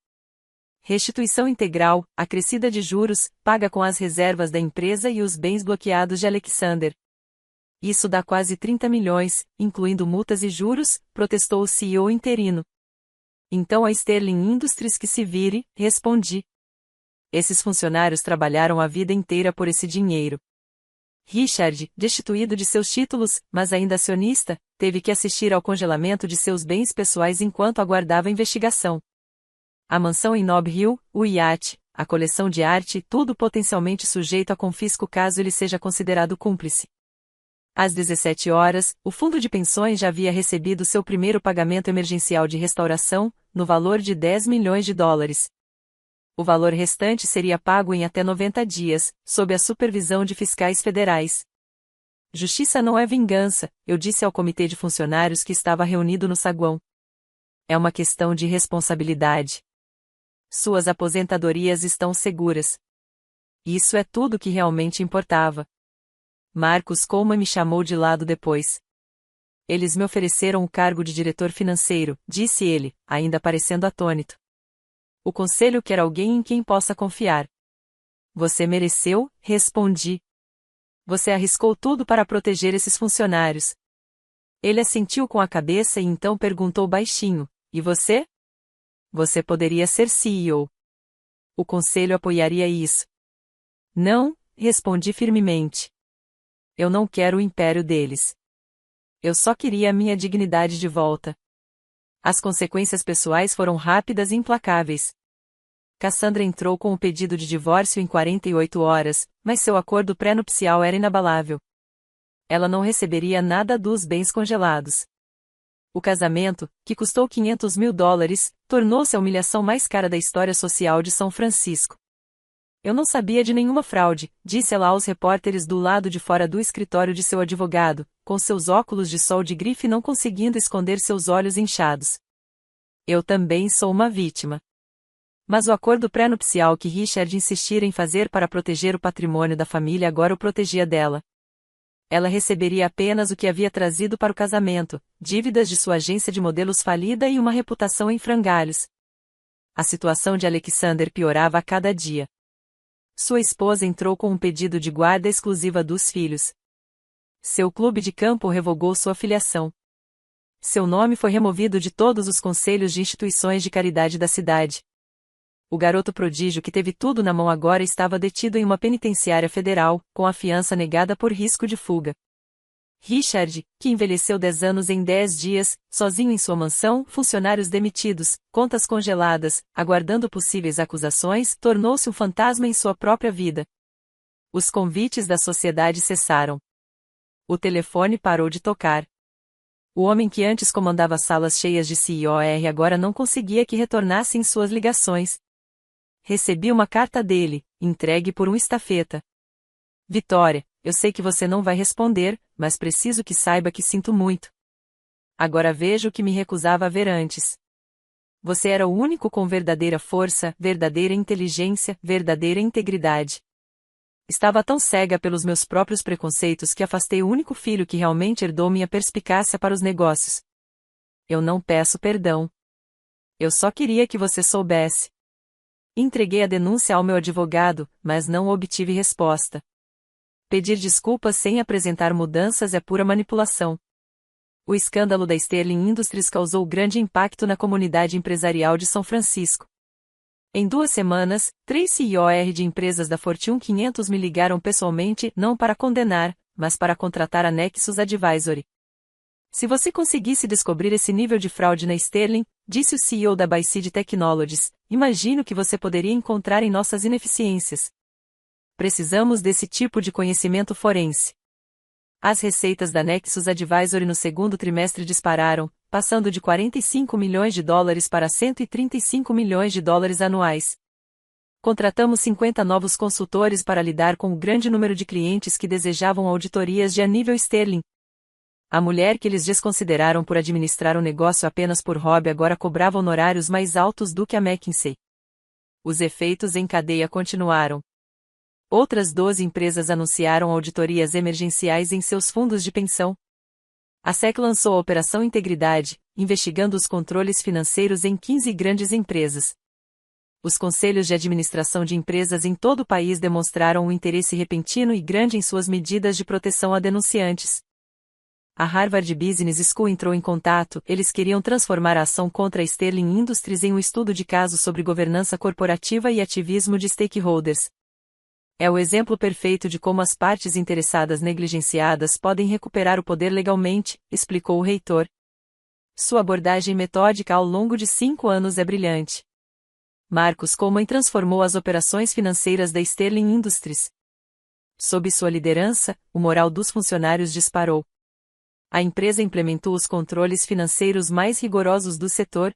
Restituição integral, acrescida de juros, paga com as reservas da empresa e os bens bloqueados de Alexander. Isso dá quase 30 milhões, incluindo multas e juros, protestou o CEO interino. Então a Sterling Industries que se vire, respondi. Esses funcionários trabalharam a vida inteira por esse dinheiro. Richard, destituído de seus títulos, mas ainda acionista, teve que assistir ao congelamento de seus bens pessoais enquanto aguardava a investigação. A mansão em Nob Hill, o iate, a coleção de arte, tudo potencialmente sujeito a confisco caso ele seja considerado cúmplice. Às 17 horas, o fundo de pensões já havia recebido seu primeiro pagamento emergencial de restauração, no valor de 10 milhões de dólares. O valor restante seria pago em até 90 dias, sob a supervisão de fiscais federais. Justiça não é vingança, eu disse ao comitê de funcionários que estava reunido no saguão. É uma questão de responsabilidade. Suas aposentadorias estão seguras. Isso é tudo que realmente importava. Marcus Coleman me chamou de lado depois. Eles me ofereceram o cargo de diretor financeiro, disse ele, ainda parecendo atônito. O conselho quer alguém em quem possa confiar. Você mereceu, respondi. Você arriscou tudo para proteger esses funcionários. Ele assentiu com a cabeça e então perguntou baixinho, e você? Você poderia ser CEO. O conselho apoiaria isso. Não, respondi firmemente. Eu não quero o império deles. Eu só queria a minha dignidade de volta. As consequências pessoais foram rápidas e implacáveis. Cassandra entrou com o pedido de divórcio em 48 horas, mas seu acordo pré-nupcial era inabalável. Ela não receberia nada dos bens congelados. O casamento, que custou 500 mil dólares, tornou-se a humilhação mais cara da história social de São Francisco. Eu não sabia de nenhuma fraude, disse ela aos repórteres do lado de fora do escritório de seu advogado, com seus óculos de sol de grife não conseguindo esconder seus olhos inchados. Eu também sou uma vítima. Mas o acordo pré-nupcial que Richard insistira em fazer para proteger o patrimônio da família agora o protegia dela. Ela receberia apenas o que havia trazido para o casamento, dívidas de sua agência de modelos falida e uma reputação em frangalhos. A situação de Alexander piorava a cada dia. Sua esposa entrou com um pedido de guarda exclusiva dos filhos. Seu clube de campo revogou sua filiação. Seu nome foi removido de todos os conselhos de instituições de caridade da cidade. O garoto prodígio que teve tudo na mão agora estava detido em uma penitenciária federal, com a fiança negada por risco de fuga. Richard, que envelheceu 10 anos em 10 dias, sozinho em sua mansão, funcionários demitidos, contas congeladas, aguardando possíveis acusações, tornou-se um fantasma em sua própria vida. Os convites da sociedade cessaram. O telefone parou de tocar. O homem que antes comandava salas cheias de CIOR agora não conseguia que retornassem suas ligações. Recebi uma carta dele, entregue por um estafeta. Vitória, eu sei que você não vai responder, mas preciso que saiba que sinto muito. Agora vejo o que me recusava a ver antes. Você era o único com verdadeira força, verdadeira inteligência, verdadeira integridade. Estava tão cega pelos meus próprios preconceitos que afastei o único filho que realmente herdou minha perspicácia para os negócios. Eu não peço perdão. Eu só queria que você soubesse. Entreguei a denúncia ao meu advogado, mas não obtive resposta. Pedir desculpas sem apresentar mudanças é pura manipulação. O escândalo da Sterling Industries causou grande impacto na comunidade empresarial de São Francisco. Em 2 semanas, 3 CIOR de empresas da Fortune 500 me ligaram pessoalmente não para condenar, mas para contratar a Nexus Advisory. Se você conseguisse descobrir esse nível de fraude na Sterling, disse o CEO da Byseed Technologies, imagino que você poderia encontrar em nossas ineficiências. Precisamos desse tipo de conhecimento forense. As receitas da Nexus Advisory no segundo trimestre dispararam, passando de 45 milhões de dólares para 135 milhões de dólares anuais. Contratamos 50 novos consultores para lidar com o grande número de clientes que desejavam auditorias de a nível Sterling. A mulher que eles desconsideraram por administrar o negócio apenas por hobby agora cobrava honorários mais altos do que a McKinsey. Os efeitos em cadeia continuaram. Outras 12 empresas anunciaram auditorias emergenciais em seus fundos de pensão. A SEC lançou a Operação Integridade, investigando os controles financeiros em 15 grandes empresas. Os conselhos de administração de empresas em todo o país demonstraram um interesse repentino e grande em suas medidas de proteção a denunciantes. A Harvard Business School entrou em contato, eles queriam transformar a ação contra a Sterling Industries em um estudo de caso sobre governança corporativa e ativismo de stakeholders. É o exemplo perfeito de como as partes interessadas negligenciadas podem recuperar o poder legalmente, explicou o reitor. Sua abordagem metódica ao longo de 5 anos é brilhante. Marcus Coleman transformou as operações financeiras da Sterling Industries. Sob sua liderança, o moral dos funcionários disparou. A empresa implementou os controles financeiros mais rigorosos do setor.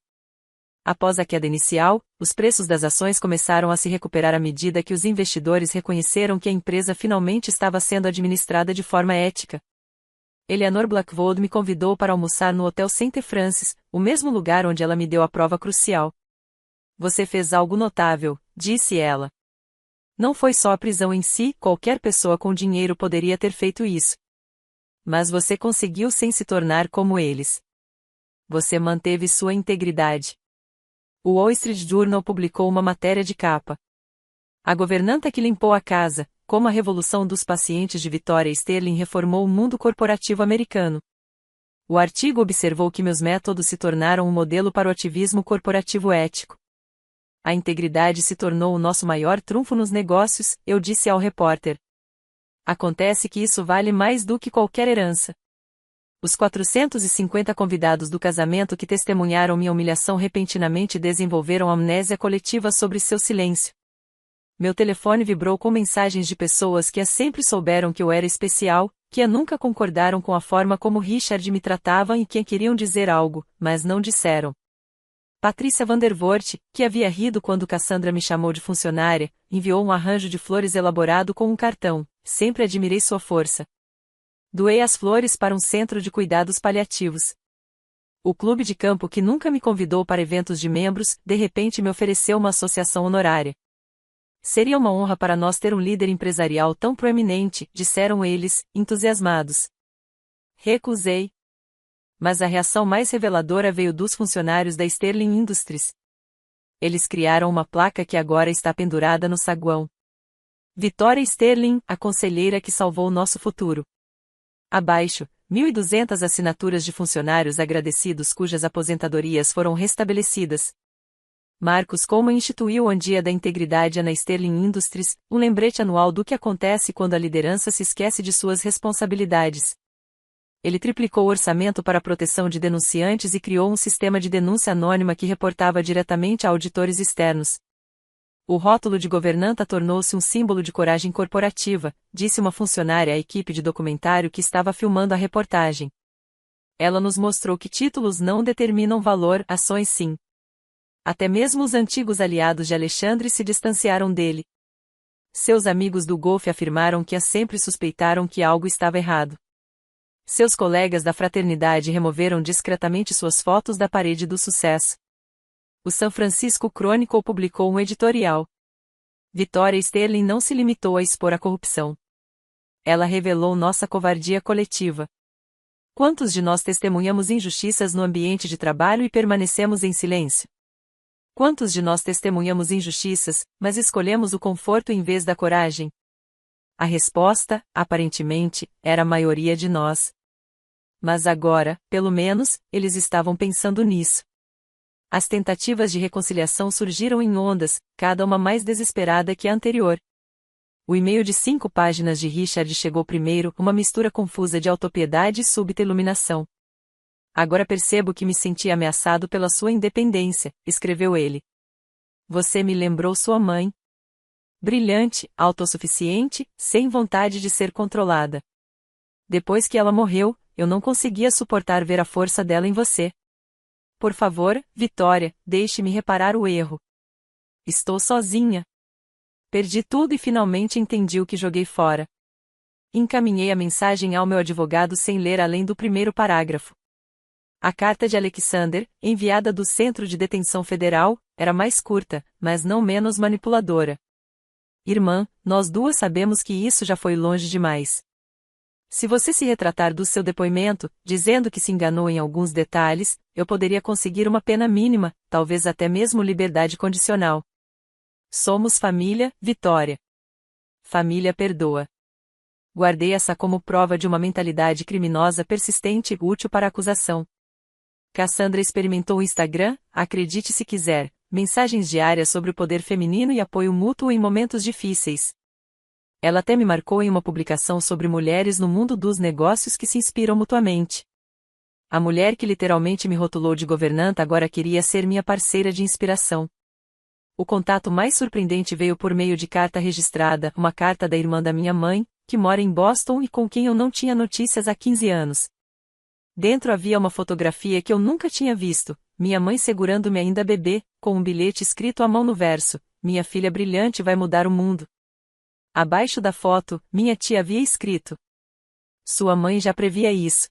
Após a queda inicial, os preços das ações começaram a se recuperar à medida que os investidores reconheceram que a empresa finalmente estava sendo administrada de forma ética. Eleanor Blackwood me convidou para almoçar no Hotel St. Francis, o mesmo lugar onde ela me deu a prova crucial. Você fez algo notável, disse ela. Não foi só a prisão em si, qualquer pessoa com dinheiro poderia ter feito isso. Mas você conseguiu sem se tornar como eles. Você manteve sua integridade. O Wall Street Journal publicou uma matéria de capa. A governanta que limpou a casa, como a revolução dos pacientes de Victoria Sterling reformou o mundo corporativo americano. O artigo observou que meus métodos se tornaram um modelo para o ativismo corporativo ético. A integridade se tornou o nosso maior trunfo nos negócios, eu disse ao repórter. Acontece que isso vale mais do que qualquer herança. Os 450 convidados do casamento que testemunharam minha humilhação repentinamente desenvolveram amnésia coletiva sobre seu silêncio. Meu telefone vibrou com mensagens de pessoas que sempre souberam que eu era especial, que nunca concordaram com a forma como Richard me tratava e que queriam dizer algo, mas não disseram. Patrícia Vandervoort, que havia rido quando Cassandra me chamou de funcionária, enviou um arranjo de flores elaborado com um cartão. Sempre admirei sua força. Doei as flores para um centro de cuidados paliativos. O clube de campo que nunca me convidou para eventos de membros, de repente me ofereceu uma associação honorária. Seria uma honra para nós ter um líder empresarial tão proeminente, disseram eles, entusiasmados. Recusei. Mas a reação mais reveladora veio dos funcionários da Sterling Industries. Eles criaram uma placa que agora está pendurada no saguão. Victoria Sterling, a conselheira que salvou nosso futuro. Abaixo, 1.200 assinaturas de funcionários agradecidos cujas aposentadorias foram restabelecidas. Marcus Coleman instituiu o Dia da Integridade na Sterling Industries, um lembrete anual do que acontece quando a liderança se esquece de suas responsabilidades. Ele triplicou o orçamento para a proteção de denunciantes e criou um sistema de denúncia anônima que reportava diretamente a auditores externos. O rótulo de governanta tornou-se um símbolo de coragem corporativa, disse uma funcionária à equipe de documentário que estava filmando a reportagem. Ela nos mostrou que títulos não determinam valor, ações sim. Até mesmo os antigos aliados de Alexandre se distanciaram dele. Seus amigos do golfe afirmaram que sempre suspeitaram que algo estava errado. Seus colegas da fraternidade removeram discretamente suas fotos da parede do sucesso. O San Francisco Chronicle publicou um editorial. Victoria Sterling não se limitou a expor a corrupção. Ela revelou nossa covardia coletiva. Quantos de nós testemunhamos injustiças no ambiente de trabalho e permanecemos em silêncio? Quantos de nós testemunhamos injustiças, mas escolhemos o conforto em vez da coragem? A resposta, aparentemente, era a maioria de nós. Mas agora, pelo menos, eles estavam pensando nisso. As tentativas de reconciliação surgiram em ondas, cada uma mais desesperada que a anterior. O e-mail de 5 páginas de Richard chegou primeiro, uma mistura confusa de autopiedade e súbita iluminação. Agora percebo que me senti ameaçado pela sua independência, escreveu ele. Você me lembrou sua mãe. Brilhante, autossuficiente, sem vontade de ser controlada. Depois que ela morreu, eu não conseguia suportar ver a força dela em você. Por favor, Victoria, deixe-me reparar o erro. Estou sozinha. Perdi tudo e finalmente entendi o que joguei fora. Encaminhei a mensagem ao meu advogado sem ler além do primeiro parágrafo. A carta de Alexander, enviada do Centro de Detenção Federal, era mais curta, mas não menos manipuladora. Irmã, nós duas sabemos que isso já foi longe demais. Se você se retratar do seu depoimento, dizendo que se enganou em alguns detalhes, eu poderia conseguir uma pena mínima, talvez até mesmo liberdade condicional. Somos família, Victoria. Família perdoa. Guardei essa como prova de uma mentalidade criminosa persistente e útil para a acusação. Cassandra experimentou o Instagram, acredite se quiser, mensagens diárias sobre o poder feminino e apoio mútuo em momentos difíceis. Ela até me marcou em uma publicação sobre mulheres no mundo dos negócios que se inspiram mutuamente. A mulher que literalmente me rotulou de governanta agora queria ser minha parceira de inspiração. O contato mais surpreendente veio por meio de carta registrada, uma carta da irmã da minha mãe, que mora em Boston e com quem eu não tinha notícias há 15 anos. Dentro havia uma fotografia que eu nunca tinha visto, minha mãe segurando-me ainda bebê, com um bilhete escrito à mão no verso: "Minha filha brilhante vai mudar o mundo." Abaixo da foto, minha tia havia escrito: "Sua mãe já previa isso.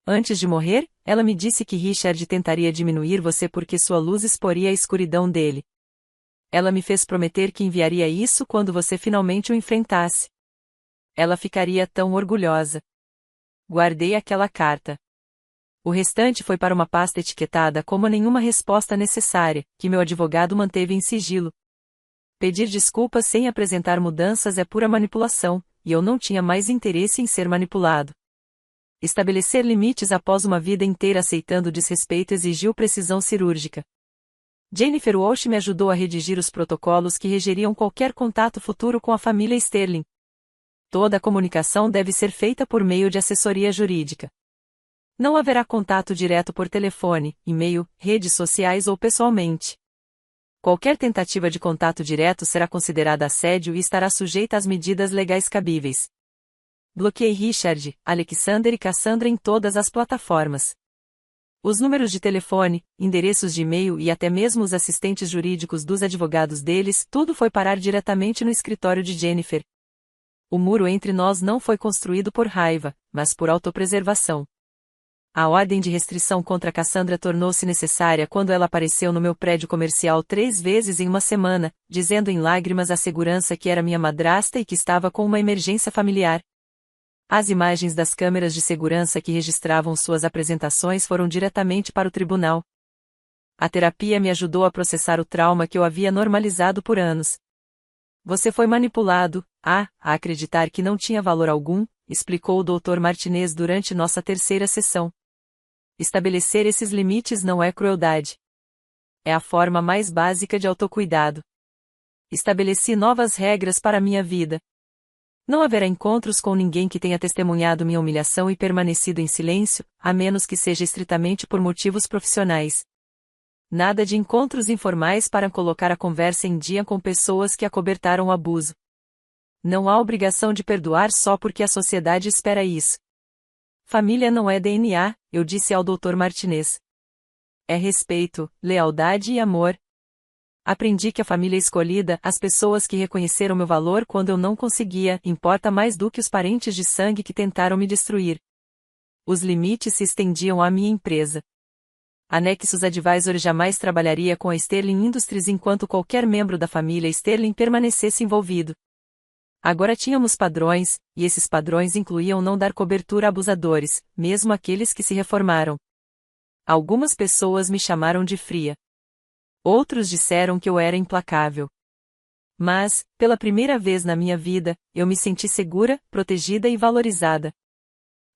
Antes de morrer, ela me disse que Richard tentaria diminuir você porque sua luz exporia a escuridão dele. Ela me fez prometer que enviaria isso quando você finalmente o enfrentasse. Ela ficaria tão orgulhosa." Guardei aquela carta. O restante foi para uma pasta etiquetada como nenhuma resposta necessária, que meu advogado manteve em sigilo. Pedir desculpas sem apresentar mudanças é pura manipulação, e eu não tinha mais interesse em ser manipulado. Estabelecer limites após uma vida inteira aceitando desrespeito exigiu precisão cirúrgica. Jennifer Walsh me ajudou a redigir os protocolos que regeriam qualquer contato futuro com a família Sterling. Toda a comunicação deve ser feita por meio de assessoria jurídica. Não haverá contato direto por telefone, e-mail, redes sociais ou pessoalmente. Qualquer tentativa de contato direto será considerada assédio e estará sujeita às medidas legais cabíveis. Bloqueei Richard, Alexander e Cassandra em todas as plataformas. Os números de telefone, endereços de e-mail e até mesmo os assistentes jurídicos dos advogados deles, tudo foi parar diretamente no escritório de Jennifer. O muro entre nós não foi construído por raiva, mas por autopreservação. A ordem de restrição contra Cassandra tornou-se necessária quando ela apareceu no meu prédio comercial 3 vezes em uma semana, dizendo em lágrimas à segurança que era minha madrasta e que estava com uma emergência familiar. As imagens das câmeras de segurança que registravam suas apresentações foram diretamente para o tribunal. A terapia me ajudou a processar o trauma que eu havia normalizado por anos. Você foi manipulado, a acreditar que não tinha valor algum, explicou o Dr. Martinez durante nossa terceira sessão. Estabelecer esses limites não é crueldade. É a forma mais básica de autocuidado. Estabeleci novas regras para minha vida. Não haverá encontros com ninguém que tenha testemunhado minha humilhação e permanecido em silêncio, a menos que seja estritamente por motivos profissionais. Nada de encontros informais para colocar a conversa em dia com pessoas que acobertaram o abuso. Não há obrigação de perdoar só porque a sociedade espera isso. Família não é DNA, eu disse ao Dr. Martinez. É respeito, lealdade e amor. Aprendi que a família escolhida, as pessoas que reconheceram meu valor quando eu não conseguia, importa mais do que os parentes de sangue que tentaram me destruir. Os limites se estendiam à minha empresa. A Nexus Advisor jamais trabalharia com a Sterling Industries enquanto qualquer membro da família Sterling permanecesse envolvido. Agora tínhamos padrões, e esses padrões incluíam não dar cobertura a abusadores, mesmo aqueles que se reformaram. Algumas pessoas me chamaram de fria. Outros disseram que eu era implacável. Mas, pela primeira vez na minha vida, eu me senti segura, protegida e valorizada.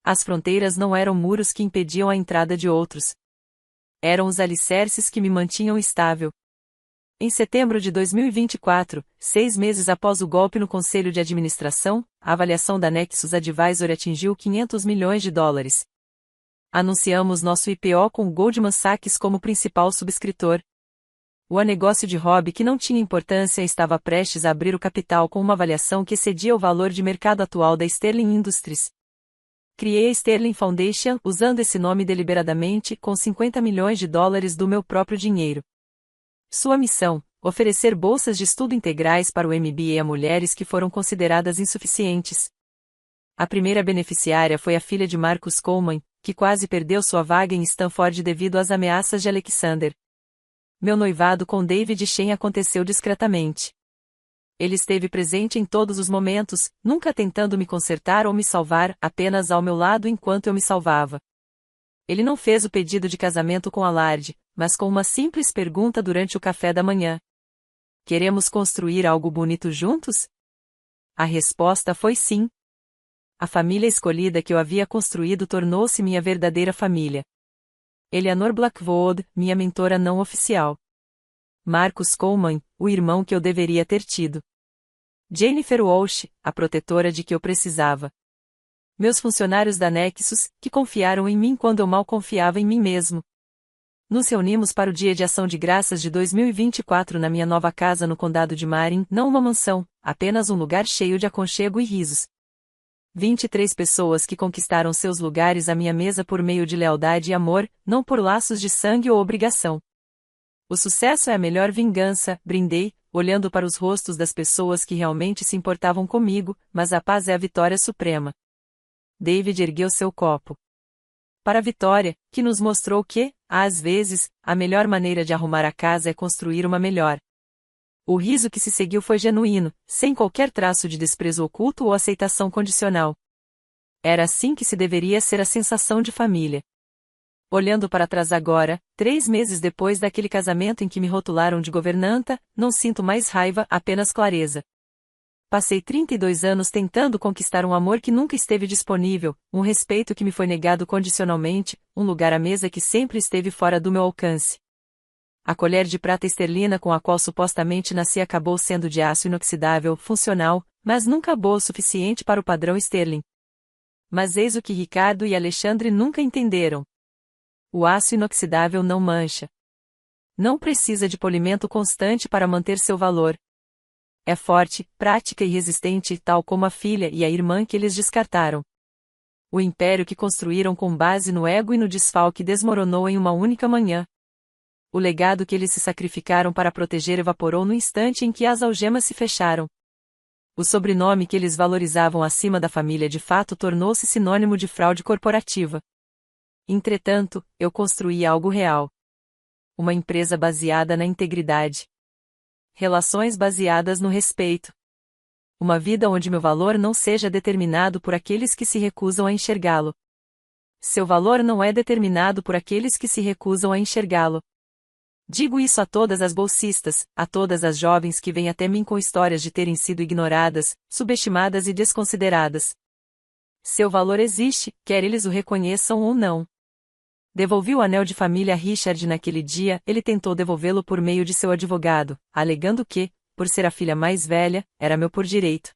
As fronteiras não eram muros que impediam a entrada de outros. Eram os alicerces que me mantinham estável. Em setembro de 2024, 6 meses após o golpe no Conselho de Administração, a avaliação da Nexus Advisor atingiu $500 milhões. Anunciamos nosso IPO com o Goldman Sachs como principal subscritor. O negócio de hobby que não tinha importância estava prestes a abrir o capital com uma avaliação que excedia o valor de mercado atual da Sterling Industries. Criei a Sterling Foundation, usando esse nome deliberadamente, com $50 milhões do meu próprio dinheiro. Sua missão: oferecer bolsas de estudo integrais para o MBA a mulheres que foram consideradas insuficientes. A primeira beneficiária foi a filha de Marcus Coleman, que quase perdeu sua vaga em Stanford devido às ameaças de Alexander. Meu noivado com David Shen aconteceu discretamente. Ele esteve presente em todos os momentos, nunca tentando me consertar ou me salvar, apenas ao meu lado enquanto eu me salvava. Ele não fez o pedido de casamento com alarde, mas com uma simples pergunta durante o café da manhã. Queremos construir algo bonito juntos? A resposta foi sim. A família escolhida que eu havia construído tornou-se minha verdadeira família. Eleanor Blackwood, minha mentora não oficial. Marcus Coleman, o irmão que eu deveria ter tido. Jennifer Walsh, a protetora de que eu precisava. Meus funcionários da Nexus, que confiaram em mim quando eu mal confiava em mim mesmo. Nos reunimos para o Dia de Ação de Graças de 2024 na minha nova casa no condado de Marin, não uma mansão, apenas um lugar cheio de aconchego e risos. 23 pessoas que conquistaram seus lugares à minha mesa por meio de lealdade e amor, não por laços de sangue ou obrigação. O sucesso é a melhor vingança, brindei, olhando para os rostos das pessoas que realmente se importavam comigo, mas a paz é a vitória suprema. David ergueu seu copo para a vitória, que nos mostrou que, às vezes, a melhor maneira de arrumar a casa é construir uma melhor. O riso que se seguiu foi genuíno, sem qualquer traço de desprezo oculto ou aceitação condicional. Era assim que se deveria ser a sensação de família. Olhando para trás agora, 3 meses depois daquele casamento em que me rotularam de governanta, não sinto mais raiva, apenas clareza. Passei 32 anos tentando conquistar um amor que nunca esteve disponível, um respeito que me foi negado condicionalmente, um lugar à mesa que sempre esteve fora do meu alcance. A colher de prata esterlina com a qual supostamente nasci acabou sendo de aço inoxidável, funcional, mas nunca boa o suficiente para o padrão Sterling. Mas eis o que Ricardo e Alexandre nunca entenderam. O aço inoxidável não mancha. Não precisa de polimento constante para manter seu valor. É forte, prática e resistente, tal como a filha e a irmã que eles descartaram. O império que construíram com base no ego e no desfalque desmoronou em uma única manhã. O legado que eles se sacrificaram para proteger evaporou no instante em que as algemas se fecharam. O sobrenome que eles valorizavam acima da família de fato tornou-se sinônimo de fraude corporativa. Entretanto, eu construí algo real. Uma empresa baseada na integridade. Relações baseadas no respeito. Uma vida onde meu valor não seja determinado por aqueles que se recusam a enxergá-lo. Seu valor não é determinado por aqueles que se recusam a enxergá-lo. Digo isso a todas as bolsistas, a todas as jovens que vêm até mim com histórias de terem sido ignoradas, subestimadas e desconsideradas. Seu valor existe, quer eles o reconheçam ou não. Devolvi o anel de família a Richard naquele dia, ele tentou devolvê-lo por meio de seu advogado, alegando que, por ser a filha mais velha, era meu por direito.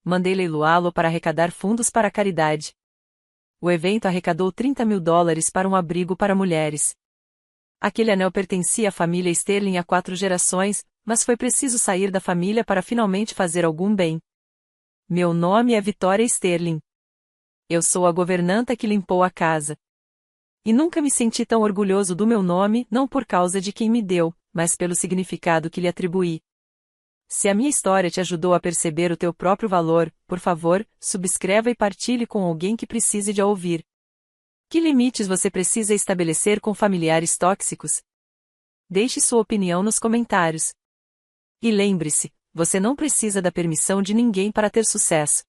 Mandei leiloá-lo para arrecadar fundos para a caridade. O evento arrecadou $30.000 para um abrigo para mulheres. Aquele anel pertencia à família Sterling há 4 gerações, mas foi preciso sair da família para finalmente fazer algum bem. Meu nome é Victoria Sterling. Eu sou a governanta que limpou a casa. E nunca me senti tão orgulhoso do meu nome, não por causa de quem me deu, mas pelo significado que lhe atribuí. Se a minha história te ajudou a perceber o teu próprio valor, por favor, subscreva e partilhe com alguém que precise de a ouvir. Que limites você precisa estabelecer com familiares tóxicos? Deixe sua opinião nos comentários. E lembre-se, você não precisa da permissão de ninguém para ter sucesso.